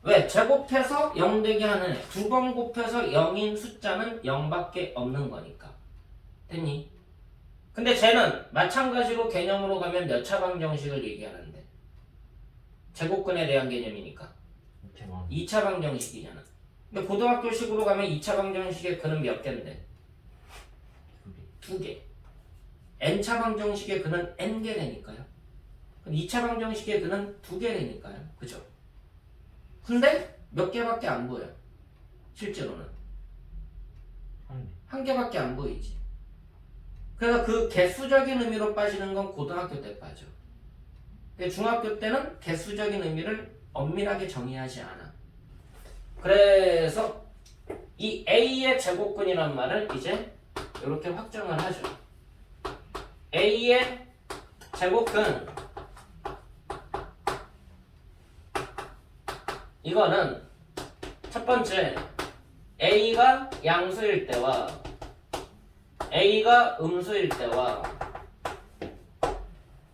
왜? 제곱해서 0 되게 하는 애. 두 번 곱해서 0인 숫자는 0밖에 없는 거니까. 됐니? 근데 쟤는 마찬가지로 개념으로 가면 몇 차 방정식을 얘기하는데 제곱근에 대한 개념이니까 2차 방정식이잖아. 근데 고등학교식으로 가면 2차 방정식의 근은 몇 개인데? 2개. n차 방정식의 근은 n개 되니까요. 그럼 2차 방정식의 근은 2개 되니까요. 그죠? 근데 몇 개밖에 안 보여. 실제로는. 한 개밖에 안 보이지. 그래서 그 개수적인 의미로 빠지는 건 고등학교 때 빠져. 근데 중학교 때는 개수적인 의미를 엄밀하게 정의하지 않아. 그래서 이 A의 제곱근이란 말을 이제 이렇게 확정을 하죠. A의 제곱근 이거는 첫 번째 A가 양수일 때와 A가 음수일 때와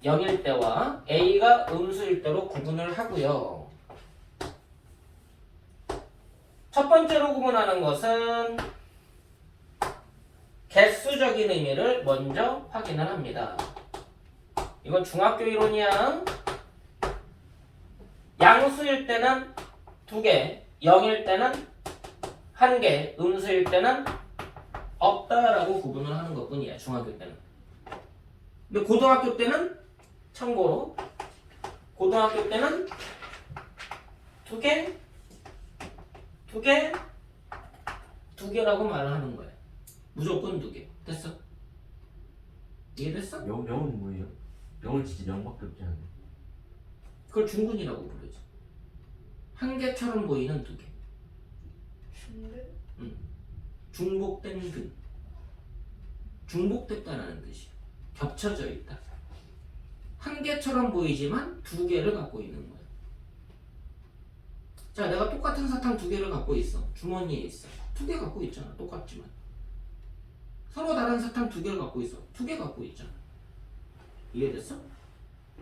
0일 때와 A가 음수일 때로 구분을 하고요. 첫 번째로 구분하는 것은 개수적인 의미를 먼저 확인을 합니다. 이건 중학교 이론이야. 양수일 때는 2개, 0일 때는 1개, 음수일 때는 없다라고 구분을 하는 것뿐이야. 중학교 때는. 근데 고등학교 때는 참고로 고등학교 때는 2개, 2개, 2개라고 말을 하는 거야. 무조건 2개. 됐어? 이해됐어? 0은 뭐예요? 0은 진짜 0밖에 없지 않아요? 그걸 중근이라고 부르지. 한 개처럼 보이는 2개. 중근? 중복된 근. 중복됐다라는 뜻이야. 겹쳐져 있다. 한 개처럼 보이지만 2개를 갖고 있는 거야. 자, 내가 똑같은 사탕 2개를 갖고 있어. 주머니에 있어. 2개 갖고 있잖아. 똑같지만. 서로 다른 사탕 2개를 갖고 있어. 2개 갖고 있잖아. 이해됐어?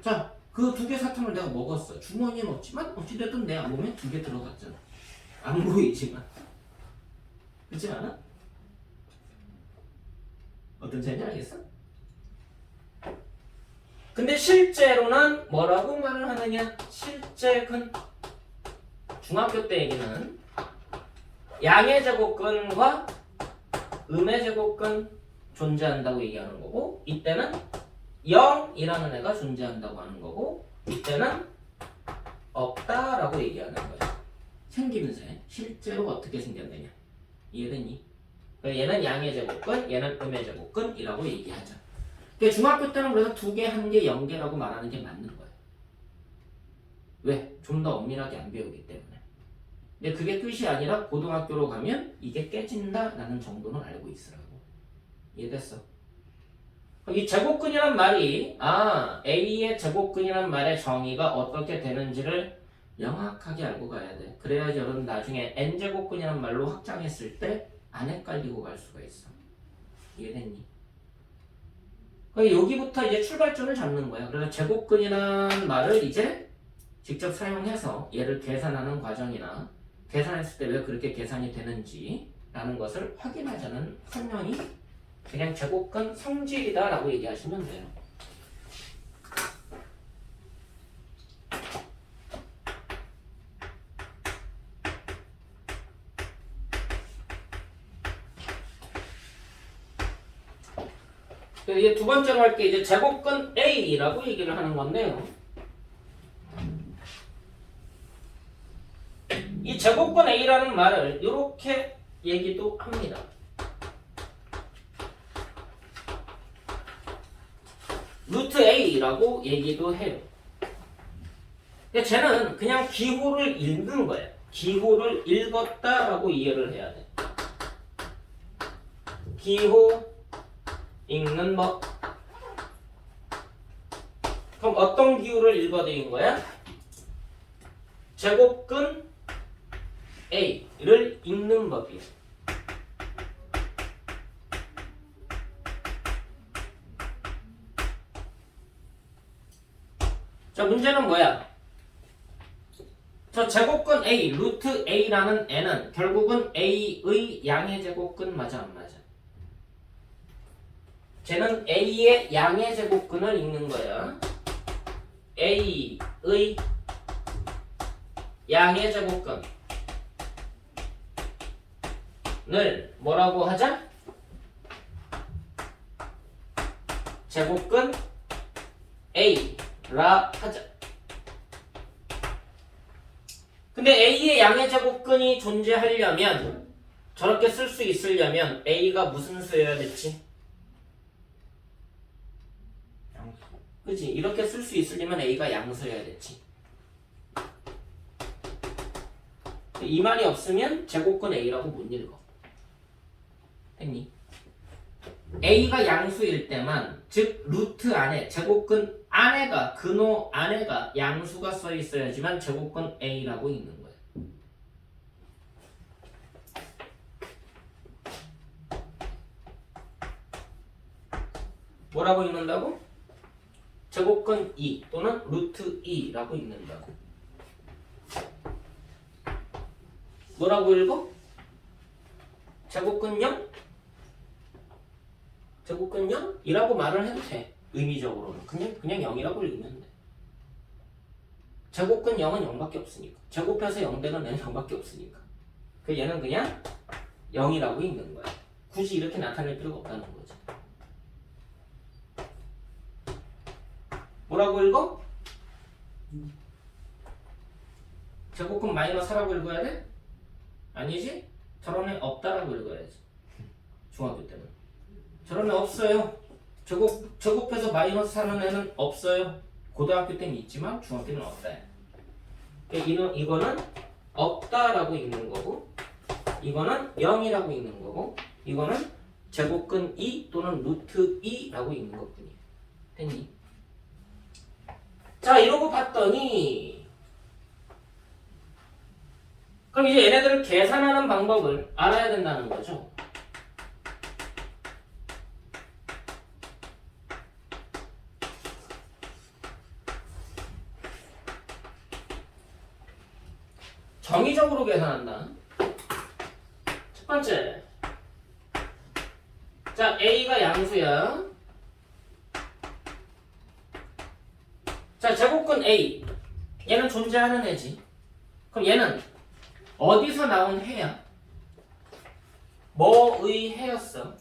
자, 그 2개 사탕을 내가 먹었어. 주머니에 넣었지만 어찌됐든 내 몸에 2개 들어갔잖아. 안 보이지만. 그렇지 않아? 어떤 차이인지 알겠어? 근데 실제로는 뭐라고 말을 하느냐? 실제근 중학교 때 얘기는 양의 제곱근과 음의 제곱근 존재한다고 얘기하는 거고, 이때는 0이라는 애가 존재한다고 하는 거고, 이때는 없다라고 얘기하는 거야. 생김새, 실제로 어떻게 생겼느냐. 이해되니? 얘는 양의 제곱근, 얘는 음의 제곱근이라고 얘기하자. 중학교 때는 그래서 2개, 1개, 0개라고 말하는 게 맞는 거예요. 왜? 좀 더 엄밀하게 안 배우기 때문에. 근데 그게 끝이 아니라 고등학교로 가면 이게 깨진다라는 정도는 알고 있으라고. 이해됐어? 이 제곱근이란 말이 A의 제곱근이란 말의 정의가 어떻게 되는지를 명확하게 알고 가야 돼. 그래야지 여러분 나중에 N제곱근이란 말로 확장했을 때 안 헷갈리고 갈 수가 있어. 이해됐니? 여기부터 이제 출발점을 잡는 거야. 그래서 제곱근이란 말을 이제 직접 사용해서 얘를 계산하는 과정이나 계산했을 때 왜 그렇게 계산이 되는지 라는 것을 확인하자는 설명이 그냥 제곱근 성질이다 라고 얘기하시면 돼요. 이제 두 번째로 할 게 이제 제곱근 A라고 얘기를 하는 건데요. 이 제곱근 A라는 말을 이렇게 얘기도 합니다. 루트 A라고 얘기도 해요. 근데 쟤는 그냥 기호를 읽는 거야. 기호를 읽었다라고 이해를 해야 돼. 기호 읽는 법. 그럼 어떤 기호를 읽어드린 거야? 제곱근 A를 읽는 법이야. 자, 문제는 뭐야? 저 제곱근 A, 루트 A라는 N은 결국은 A의 양의 제곱근 맞아 안 맞아? 쟤는 A의 양의 제곱근을 읽는 거야. A의 양의 제곱근을 뭐라고 하자? 제곱근 A라 하자. 근데 A의 양의 제곱근이 존재하려면 저렇게 쓸 수 있으려면 A가 무슨 수여야 됐지? 양수. 그치? 이렇게 쓸 수 있으려면 A가 양수여야 됐지. 이 말이 없으면 제곱근 A라고 못 읽어. 됐니? A가 양수일 때만, 즉 루트 안에 제곱근 안에가, 근호 안에가 양수가 써 있어야지만 제곱근 A라고 읽는 거야. 뭐라고 읽는다고? 제곱근 2 또는 루트 2라고 읽는다고. 뭐라고 읽어? 제곱근 0? 제곱근 0이라고 말을 해도 돼. 의미적으로는 그냥 0이라고 읽으면 돼. 제곱근 0은 0밖에 없으니까. 제곱해서 0 되는 애는 0밖에 없으니까. 그 얘는 그냥 0이라고 읽는 거야. 굳이 이렇게 나타낼 필요가 없다는 거지. 뭐라고 읽어? 제곱근 마이너스라고 읽어야 돼? 아니지? 저런 애 없다라고 읽어야지. 중학교 때는. 저런 애 없어요. 제곱해서 마이너스 사는 애는 없어요. 고등학교 때는 있지만 중학교 때는 없다. 이거는 없다라고 읽는 거고, 이거는 0이라고 읽는 거고, 이거는 제곱근 2 또는 루트 2라고 읽는 것뿐이야. 됐니? 자, 이러고 봤더니 그럼 이제 얘네들을 계산하는 방법을 알아야 된다는 거죠. 정의적으로 계산한다. 첫 번째, 자 A가 양수야. 자 제곱근 A, 얘는 존재하는 애지. 그럼 얘는 어디서 나온 해야? 뭐의 해였어?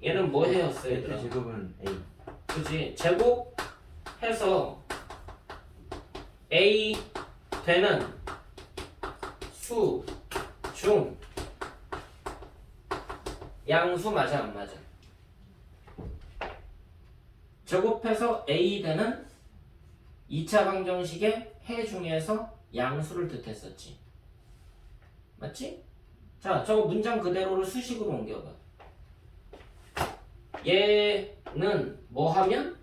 얘는 뭐 해였어 얘들아? 제곱은 A. 그치? 제곱해서 A 되는 수 중 양수 맞아 안 맞아? 제곱해서 A 되는 2차 방정식의 해 중에서 양수를 뜻했었지. 맞지? 자, 저거 문장 그대로를 수식으로 옮겨봐. 얘는 뭐 하면?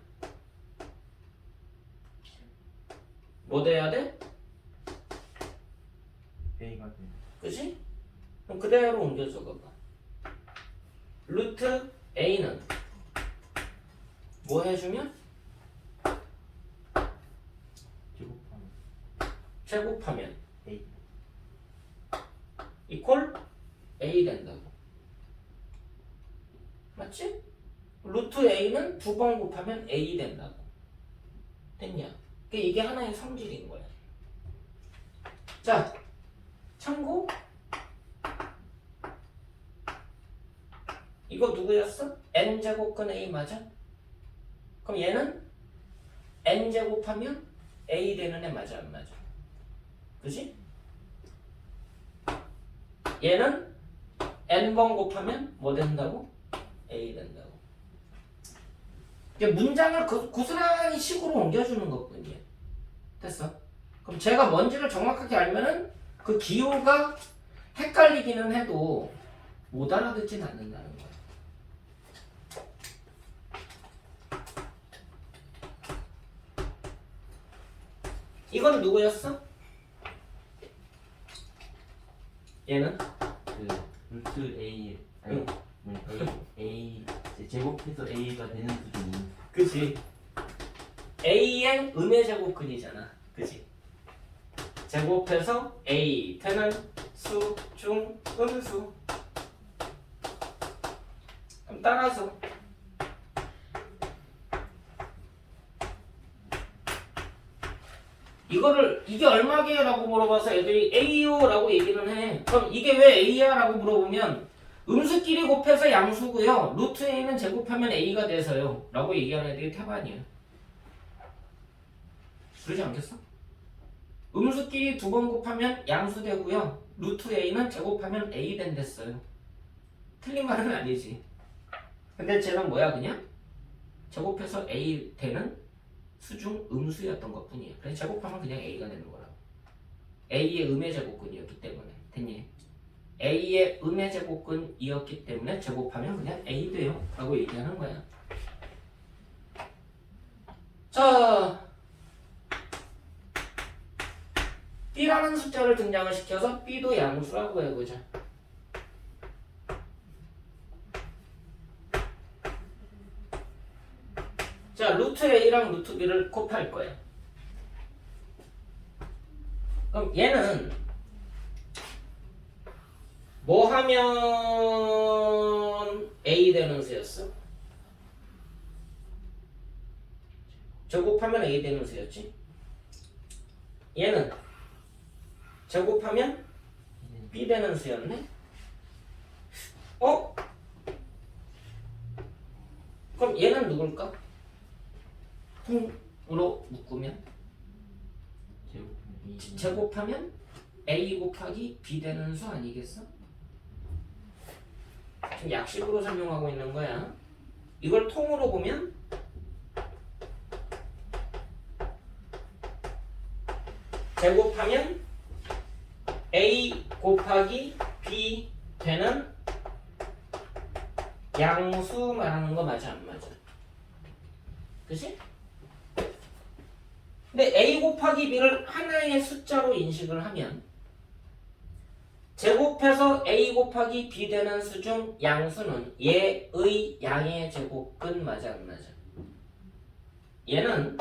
뭐 돼야 돼? A가 돼. 그치? 그럼 그대로 옮겨 적어봐. 루트 A는 뭐 해주면? 제곱하면 제곱하면 A. 이퀄 A 된다고. 맞지? 루트 A는 두 번 곱하면 A 된다고. 됐냐? 그러니까 이게 하나의 성질인 거야. 자, 참고 이거 누구였어? N제곱근 A 맞아? 그럼 얘는 N제곱하면 A 되는 애 맞아 안 맞아? 그지? 얘는 N번 곱하면 뭐 된다고? A 된다고. 문장을 고스란히 식으로 옮겨주는 것뿐이야. 됐어? 그럼 제가 뭔지를 정확하게 알면은 그 기호가 헷갈리기는 해도 못 알아듣진 않는다는 거야. 이건 누구였어? 얘는? 그 루트 A 아니 A 제곱해서 A가 되는 수준이 그치. A의 음의 제곱근이잖아. 그치. 제곱해서 A 되는 수, 중, 음수. 그럼 따라서 이거를 이게 얼마게요? 라고 물어봐서 애들이 A요 라고 얘기는 해. 그럼 이게 왜 A야? 라고 물어보면 음수끼리 곱해서 양수고요. 루트 A는 제곱하면 A가 돼서요 라고 얘기하는 애들이 태반이야. 그러지 않겠어? 음수끼리 두 번 곱하면 양수 되고요. 루트 A는 제곱하면 A 된댔어요. 틀린 말은 아니지. 근데 쟤는 뭐야 그냥? 제곱해서 A 되는 수중 음수였던 것 뿐이에요. 그래서 제곱하면 그냥 A가 되는 거라고. A의 음의 제곱근이었기 때문에. 됐니? A의 음의 제곱근이었기 때문에 제곱하면 그냥 A 돼요 라고 얘기하는 거야. 자, B라는 숫자를 등장을 시켜서 B도 양수라고 해보자. 자, 루트 A랑 루트 B를 곱할 거야. 그럼 얘는 뭐 하면 A 되는 수였어? 제곱하면 A 되는 수였지? 얘는 제곱하면 B 되는 수였네? 어? 그럼 얘는 누굴까? 통으로 묶으면 제곱하면 A 곱하기 B 되는 수 아니겠어? 지금 약식으로 설명하고 있는 거야. 이걸 통으로 보면 제곱하면 A 곱하기 B 되는 양수 말하는 거 맞아 안 맞아? 그치? 근데 A 곱하기 B를 하나의 숫자로 인식을 하면 제곱해서 A 곱하기 B 되는 수 중 양수는 얘의 양의 제곱근 맞아 안 맞아? 얘는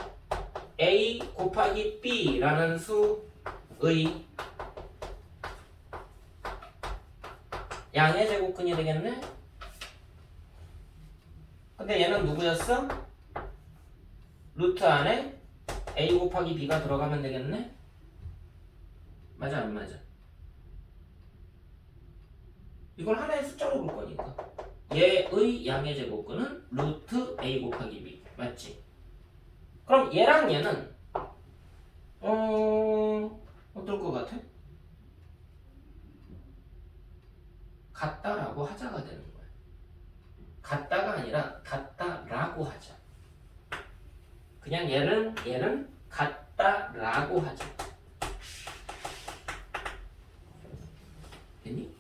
A 곱하기 B라는 수의 양의 제곱근이 되겠네? 근데 얘는 누구였어? 루트 안에 A 곱하기 B가 들어가면 되겠네? 맞아 안 맞아? 이걸 하나의 숫자로 볼 거니까 얘의 양의 제곱근은 루트 A 곱하기 B 맞지? 그럼 얘랑 얘는 어떨 것 같아? 같다라고 하자가 되는 거야. 같다가 아니라 같다라고 하자. 그냥 얘는 같다라고 하자. 됐니?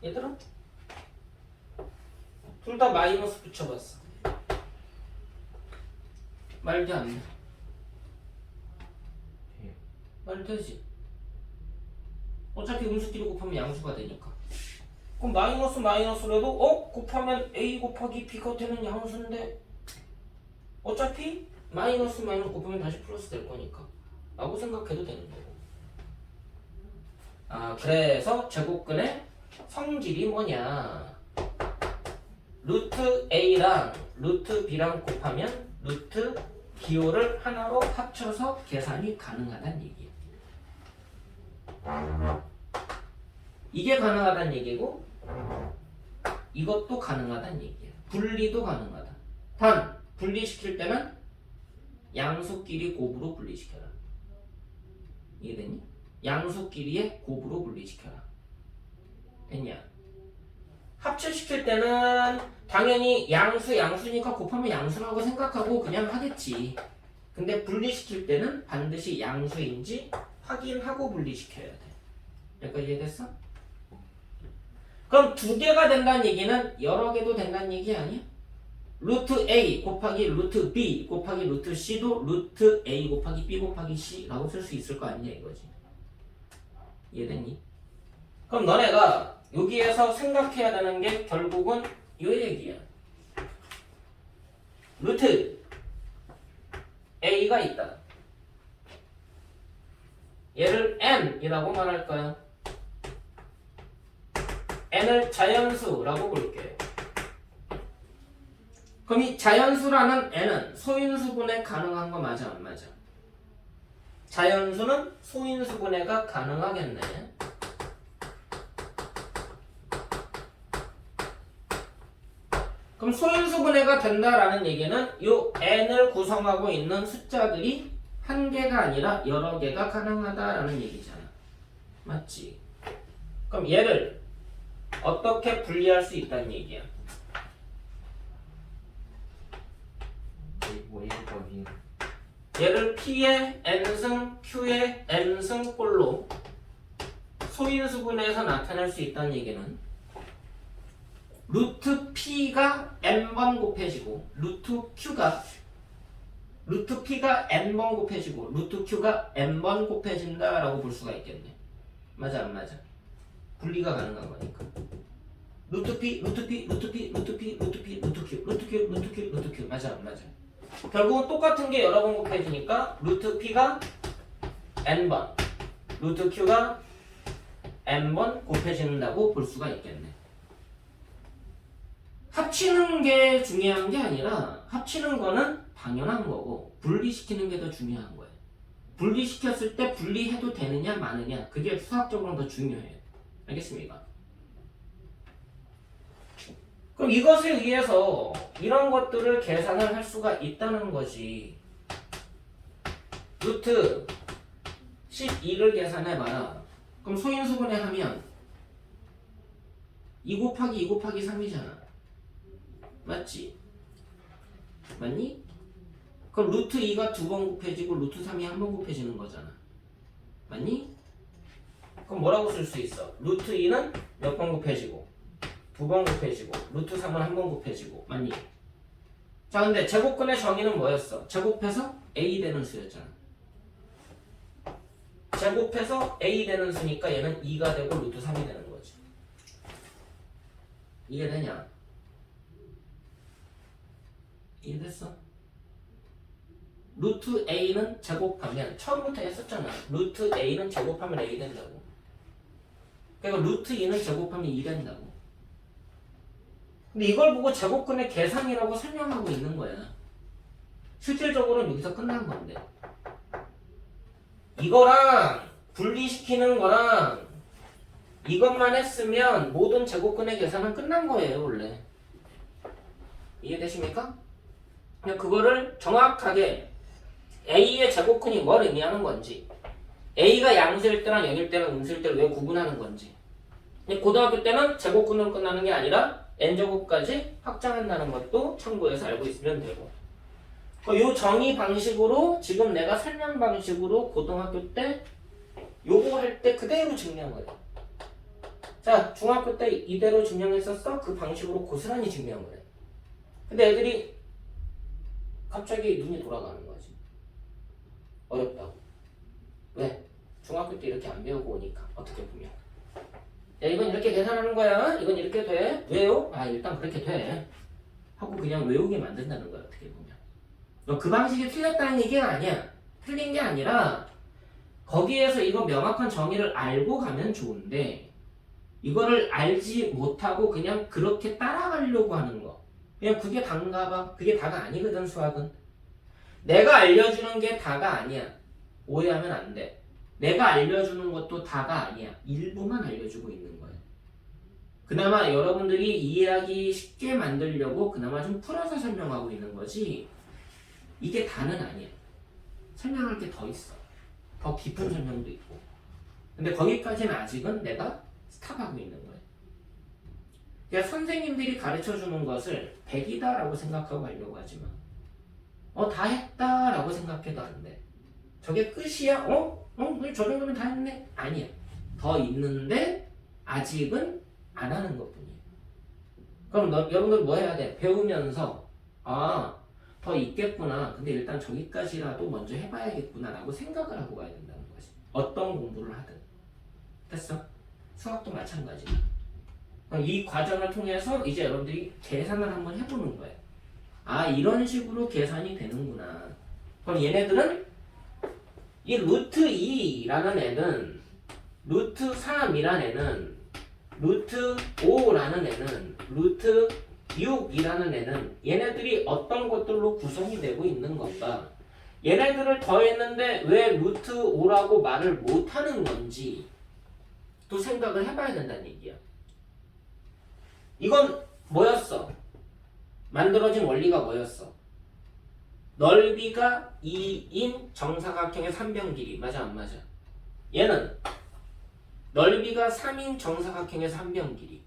얘들아 둘 다 마이너스 붙여봤어. 말도 안 돼. 말 되지. 어차피 음수끼리 곱하면 양수가 되니까. 그럼 마이너스 마이너스라도 곱하면 A 곱하기 B가 되는 양수인데 어차피 마이너스 마이너스 곱하면 다시 플러스 될 거니까 라고 생각해도 되는 거고. 아, 그래서 제곱근의 성질이 뭐냐? 루트 A랑 루트 B랑 곱하면 루트 기호를 하나로 합쳐서 계산이 가능하다는 얘기예요. 이게 가능하다는 얘기고 이것도 가능하다는 얘기예요. 분리도 가능하다. 단 분리시킬 때는 양수끼리 곱으로 분리시켜라. 이해됐니? 양수끼리의 곱으로 분리시켜라. 됐냐? 합체시킬 때는 당연히 양수니까 곱하면 양수라고 생각하고 그냥 하겠지. 근데 분리시킬 때는 반드시 양수인지 확인하고 분리시켜야 돼. 여기까지 이해됐어? 그럼 두 개가 된다는 얘기는 여러 개도 된다는 얘기 아니야? 루트 A 곱하기 루트 B 곱하기 루트 C도 루트 A 곱하기 B 곱하기 C라고 쓸 수 있을 거 아니냐 이거지. 이해됐니? 그럼 너네가 여기에서 생각해야 되는 게 결국은 이 얘기야. 루트 A가 있다. 얘를 N이라고 말할까요? N을 자연수라고 볼게요. 그럼 이 자연수라는 N은 소인수분해 가능한 거 맞아 안 맞아? 자연수는 소인수분해가 가능하겠네. 그럼 소인수분해가 된다라는 얘기는 이 N을 구성하고 있는 숫자들이 한 개가 아니라 여러 개가 가능하다라는 얘기잖아. 맞지? 그럼 얘를 어떻게 분리할 수 있다는 얘기야? 뭐 A법이 얘를 P의 N승, Q의 N승 꼴로 소인수분해해서 나타낼 수 있다는 얘기는 루트 P가 N번 곱해지고 루트 P가 N번 곱해지고 루트 Q가 N번 곱해진다라고 볼 수가 있겠네. 맞아 안 맞아? 분리가 가능한 거니까. 루트 P 맞아 안 맞아? 결국은 똑같은 게 여러 번 곱해지니까 루트 P가 N번 루트 Q가 N번 곱해진다고 볼 수가 있겠네. 합치는 게 중요한 게 아니라 합치는 거는 당연한 거고 분리시키는 게 더 중요한 거예요. 분리시켰을 때 분리해도 되느냐 마느냐 그게 수학적으로 더 중요해요. 알겠습니까? 그럼 이것에 의해서 이런 것들을 계산을 할 수가 있다는 거지. 루트 12를 계산해봐라. 그럼 소인수분해 하면 2 곱하기 2 곱하기 3이잖아. 맞지? 맞니? 그럼 루트 2가 2번 곱해지고 루트 3이 한 번 곱해지는 거잖아. 맞니? 그럼 뭐라고 쓸 수 있어? 루트 2는 몇 번 곱해지고 2번 곱해지고 루트 3은 한 번 곱해지고. 맞니? 자 근데 제곱근의 정의는 뭐였어? 제곱해서 A 되는 수였잖아. 제곱해서 A 되는 수니까 얘는 2가 되고 루트 3이 되는 거지. 이해되냐? 이해됐어? 루트 A는 제곱하면 처음부터 했었잖아. 루트 A는 제곱하면 A 된다고. 그리고 루트 2는 제곱하면 2 된다고. 근데 이걸 보고 제곱근의 계산이라고 설명하고 있는 거야. 실질적으로는 여기서 끝난 건데. 이거랑 분리시키는 거랑 이것만 했으면 모든 제곱근의 계산은 끝난 거예요 원래. 이해되십니까? 그냥 그거를 정확하게 A의 제곱근이 뭘 의미하는 건지, A가 양수일 때랑 0일 때랑 음수일 때를 왜 구분하는 건지. 고등학교 때는 제곱근으로 끝나는 게 아니라 n제곱까지 확장한다는 것도 참고해서 알고 있으면 되고. 이 정의 방식으로 지금 내가 설명 방식으로 고등학교 때 요거 할 때 그대로 증명한 거예요. 자, 중학교 때 이대로 증명했었어? 그 방식으로 고스란히 증명한 거예요. 근데 애들이 갑자기 눈이 돌아가는 거지. 어렵다고. 왜? 중학교 때 이렇게 안 배우고 오니까 어떻게 보면. 야 이건 이렇게 계산하는 거야. 이건 이렇게 돼. 왜요? 아 일단 그렇게 돼. 하고 그냥 외우게 만든다는 거야 어떻게 보면. 너 그 방식이 틀렸다는 얘기가 아니야. 틀린 게 아니라 거기에서 이거 명확한 정의를 알고 가면 좋은데 이거를 알지 못하고 그냥 그렇게 따라가려고 하는 거. 그냥 그게 다인가 봐. 그게 다가 아니거든 수학은. 내가 알려주는 게 다가 아니야. 오해하면 안 돼. 내가 알려주는 것도 다가 아니야. 일부만 알려주고 있는 거예요. 그나마 여러분들이 이해하기 쉽게 만들려고 그나마 좀 풀어서 설명하고 있는 거지 이게 다는 아니야. 설명할 게 더 있어. 더 깊은 설명도 있고. 근데 거기까지는 아직은 내가 스탑하고 있는 거예요. 그러니까 선생님들이 가르쳐주는 것을 100이다라고 생각하고 하려고 하지 마. 다 했다라고 생각해도 안 돼. 저게 끝이야? 그래, 저 정도면 다 했네? 아니야. 더 있는데 아직은 안 하는 것뿐이야. 그럼 여러분들 뭐 해야 돼? 배우면서 더 있겠구나. 근데 일단 저기까지라도 먼저 해봐야겠구나 라고 생각을 하고 가야 된다는 거지. 어떤 공부를 하든. 됐어? 수학도 마찬가지야. 이 과정을 통해서 이제 여러분들이 계산을 한번 해보는 거예요. 이런 식으로 계산이 되는구나. 그럼 얘네들은 이 루트 2라는 애는 루트 3이라는 애는 루트 5라는 애는 루트 6이라는 애는 얘네들이 어떤 것들로 구성이 되고 있는 건가? 얘네들을 더했는데 왜 루트 5라고 말을 못하는 건지 또 생각을 해봐야 된다는 얘기야. 이건 뭐였어? 만들어진 원리가 뭐였어? 넓이가 2인 정사각형의 3변 길이. 맞아 안 맞아? 얘는 넓이가 3인 정사각형의 3변 길이.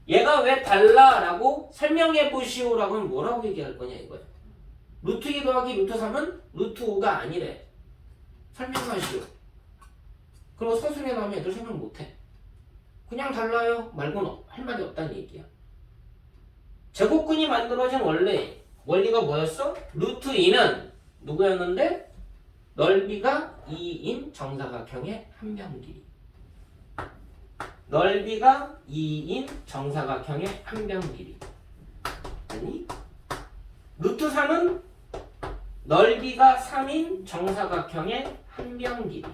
얘가 왜 달라? 라고 설명해 보시오라고 하면 뭐라고 얘기할 거냐 이거야. 루트 2 더하기 루트 3은 루트 5가 아니래. 설명하시오. 그리고 서술에 나오면 애들 설명 못해. 그냥 달라요 말고는 할 말이 없다는 얘기야. 제곱근이 만들어진 원리가 뭐였어? 루트 2는 누구였는데? 넓이가 2인 정사각형의 한 변 길이. 넓이가 2인 정사각형의 한 변 길이. 아니 루트 3은 넓이가 3인 정사각형의 한 변 길이.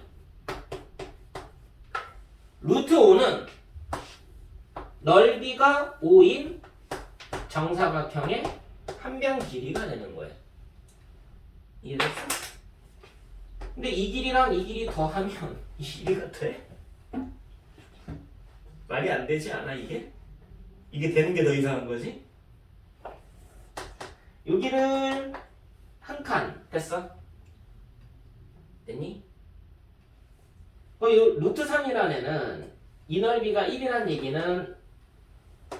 루트 5는 넓이가 5인 정사각형의 한 변 길이가 되는 거예요. 이해됐어? 근데 이 길이랑 이 길이 더하면 이 길이가 돼? 말이 안 되지 않아 이게? 이게 되는 게 더 이상한 거지? 여기를 한 칸 됐어? 됐니? 요 루트 3이라는 애는 이 넓이가 1이라는 얘기는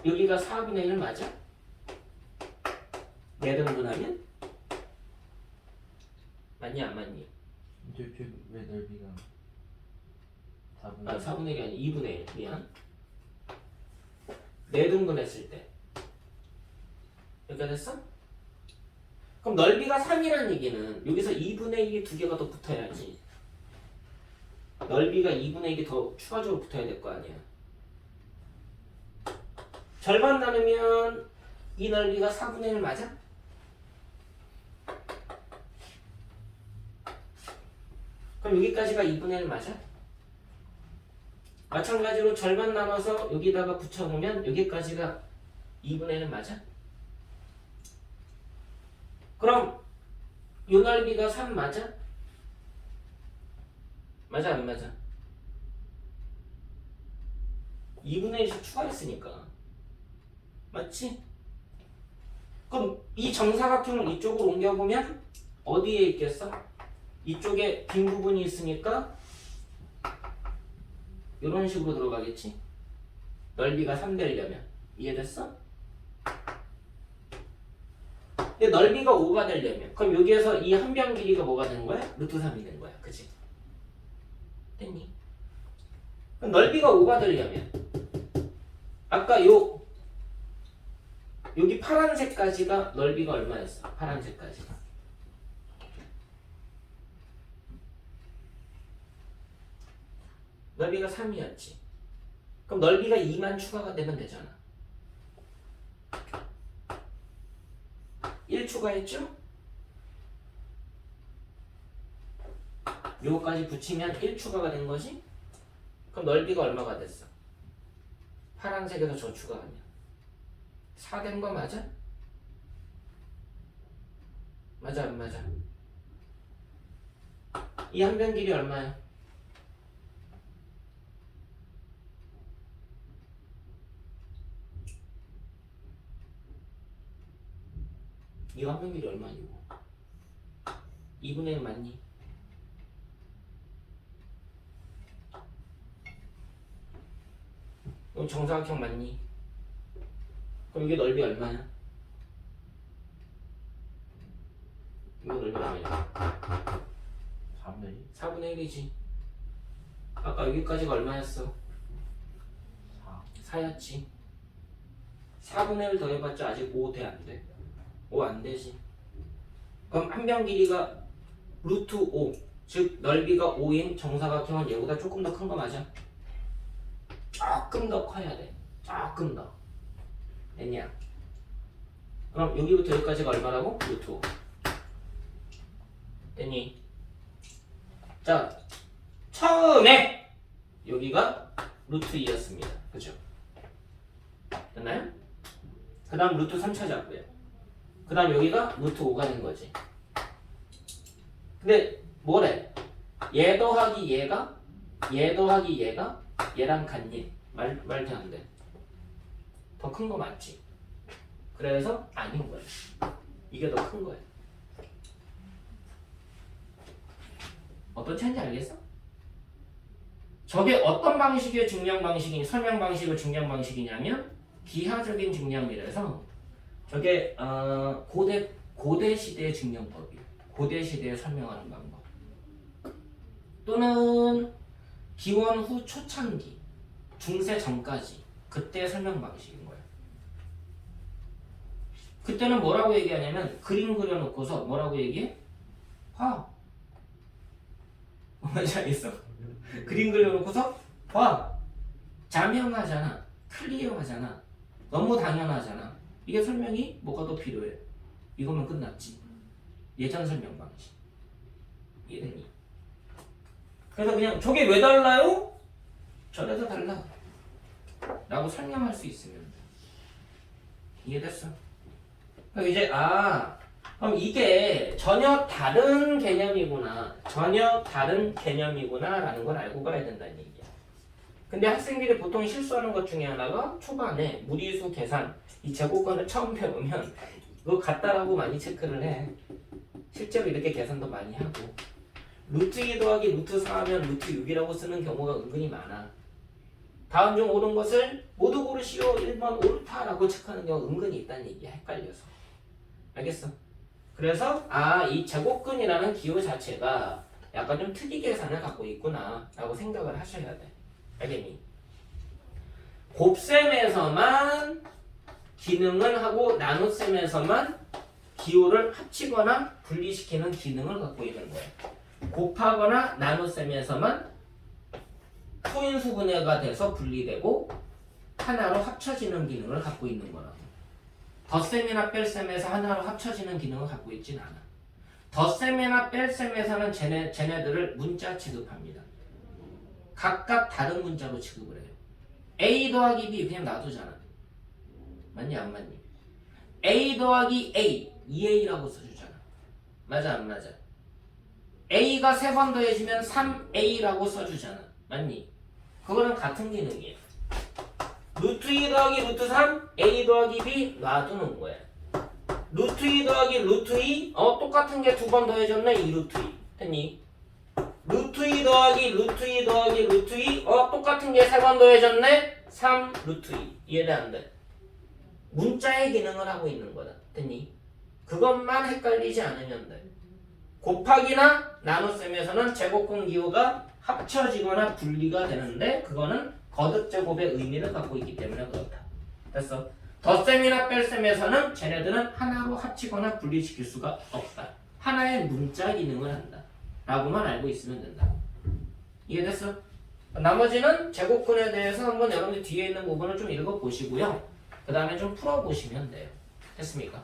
여기가 4분의 1 맞아? 내등분하면? 맞니 안 맞니? 왜 넓이가 4분의 4분의 1이 아니 2분의 1 미안. 내등분했을 때 이렇게 됐어? 그럼 넓이가 3이라는 얘기는 여기서 2분의 1이 두 개가 더 붙어야지. 넓이가 2분의 1이 더 추가적으로 붙어야 될 거 아니야. 절반 나누면 이 넓이가 4분의 1 맞아? 그럼 여기까지가 2분의 1 맞아? 마찬가지로 절반 나눠서 여기다가 붙여놓으면 여기까지가 2분의 1 맞아? 그럼 이 넓이가 3 맞아? 맞아 안 맞아? 2분의 1씩 추가했으니까 맞지? 그럼 이 정사각형을 이쪽으로 옮겨보면 어디에 있겠어? 이쪽에 빈 부분이 있으니까 이런 식으로 들어가겠지? 넓이가 3 되려면 이해됐어? 근데 넓이가 5가 되려면 그럼 여기에서 이 한 변 길이가 뭐가 되는 거야? 루트 3이 되는 거야 그치? 됐니? 그럼 넓이가 5가 되려면 아까 여기 파란색까지가 넓이가 얼마였어? 파란색까지가 넓이가 3이었지. 그럼 넓이가 2만 추가가 되면 되잖아. 1 추가했죠? 요거까지 붙이면 1 추가가 된 거지? 그럼 넓이가 얼마가 됐어? 파란색에서 저 추가하면 4 된 거 맞아? 맞아 안 맞아? 이 한 변 길이 얼마야? 이 한 변 길이 얼마니? 2분의 1 맞니? 정사각형 맞니? 그럼 이게 넓이 얼마냐? 이거 넓이 얼마냐? 4분의 1? 4분의 1이지. 아까 여기까지가 얼마였어? 4. 4였지. 4분의 1 더해봤자 아직 5 돼, 안 돼? 5 안 되지. 그럼 한 변 길이가 루트 5, 즉 넓이가 5인 정사각형은 얘보다 조금 더 큰 거 맞아? 조금 더 커야 돼. 조금 더. 됐냐? 그럼 여기부터 여기까지가 얼마라고? 루트 5. 됐니? 자, 처음에 여기가 루트 2였습니다. 그죠? 됐나요? 그 다음 루트 3 찾았고요. 그 다음 여기가 루트 5가 된 거지. 근데 뭐래? 얘 더하기 얘가 얘 더하기 얘가 얘랑 같니? 말도 안 돼. 더 큰 거 맞지? 그래서 아닌 거야. 이게 더 큰 거야. 어떤 차이인지 알겠어? 저게 어떤 방식의 증명 방식이 설명 방식의 증명 방식이냐면 기하적인 증명이라서 저게 고대 시대의 증명법이에요. 고대 시대에 설명하는 방법. 또는 기원 후 초창기, 중세 전까지 그때 설명 방식인 거예요. 그때는 뭐라고 얘기하냐면 그림 그려놓고서 뭐라고 얘기해? 봐. 뭔지 알겠어? 그림 그려놓고서 봐. 자명하잖아. 클리어하잖아. 너무 당연하잖아. 이게 설명이 뭐가 더 필요해? 이거면 끝났지. 예전 설명 방식. 이해되니? 그래서 그냥 저게 왜 달라요? 저래서 달라. 라고 설명할 수 있으면 돼. 이해됐어? 그럼 이제 그럼 이게 전혀 다른 개념이구나. 전혀 다른 개념이구나 라는 걸 알고 가야 된다는 얘기야. 근데 학생들이 보통 실수하는 것 중에 하나가 초반에 무리수 계산 이 제곱권을 처음 배우면 그거 같다라고 많이 체크를 해. 실제로 이렇게 계산도 많이 하고 루트 2 더하기 루트 4 하면 루트 6이라고 쓰는 경우가 은근히 많아. 다음 중 옳은 것을 모두 고르시오. 1번 옳다라고 체크하는 경우가 은근히 있다는 얘기야. 헷갈려서. 알겠어? 그래서 이 제곱근이라는 기호 자체가 약간 좀 특이 계산을 갖고 있구나 라고 생각을 하셔야 돼. 알겠니? 곱셈에서만 기능을 하고 나눗셈에서만 기호를 합치거나 분리시키는 기능을 갖고 있는 거야. 곱하거나 나눗셈에서만 소인수분해가 돼서 분리되고 하나로 합쳐지는 기능을 갖고 있는 거라고. 덧셈이나 뺄셈에서 하나로 합쳐지는 기능을 갖고 있진 않아. 덧셈이나 뺄셈에서는 쟤네들을 문자 취급합니다. 각각 다른 문자로 취급을 해요. A 더하기 B 그냥 놔두잖아. 맞니 안 맞니? A 더하기 A 2A라고 써주잖아. 맞아 안 맞아? A가 3번 더해지면 3A라고 써주잖아. 맞니? 그거랑 같은 기능이에요. 루트 2 더하기 루트 3 A 더하기 B 놔두는 거야. 루트 2 더하기 루트 2 똑같은 게 2번 더해졌네. 2 루트 2 됐니? 루트 2 더하기 루트 2 더하기 루트 2 똑같은 게 3번 더해졌네. 3 루트 2 이해돼 안 돼? 문자의 기능을 하고 있는 거다. 됐니? 그것만 헷갈리지 않으면 돼. 곱하기나 나눗셈에서는 제곱근 기호가 합쳐지거나 분리가 되는데 그거는 거듭제곱의 의미를 갖고 있기 때문에 그렇다. 됐어? 덧셈이나 뺄셈에서는 쟤네들은 하나로 합치거나 분리시킬 수가 없다. 하나의 문자 기능을 한다. 라고만 알고 있으면 된다. 이해됐어? 나머지는 제곱근에 대해서 한번 여러분들 뒤에 있는 부분을 좀 읽어보시고요. 그 다음에 좀 풀어보시면 돼요. 됐습니까?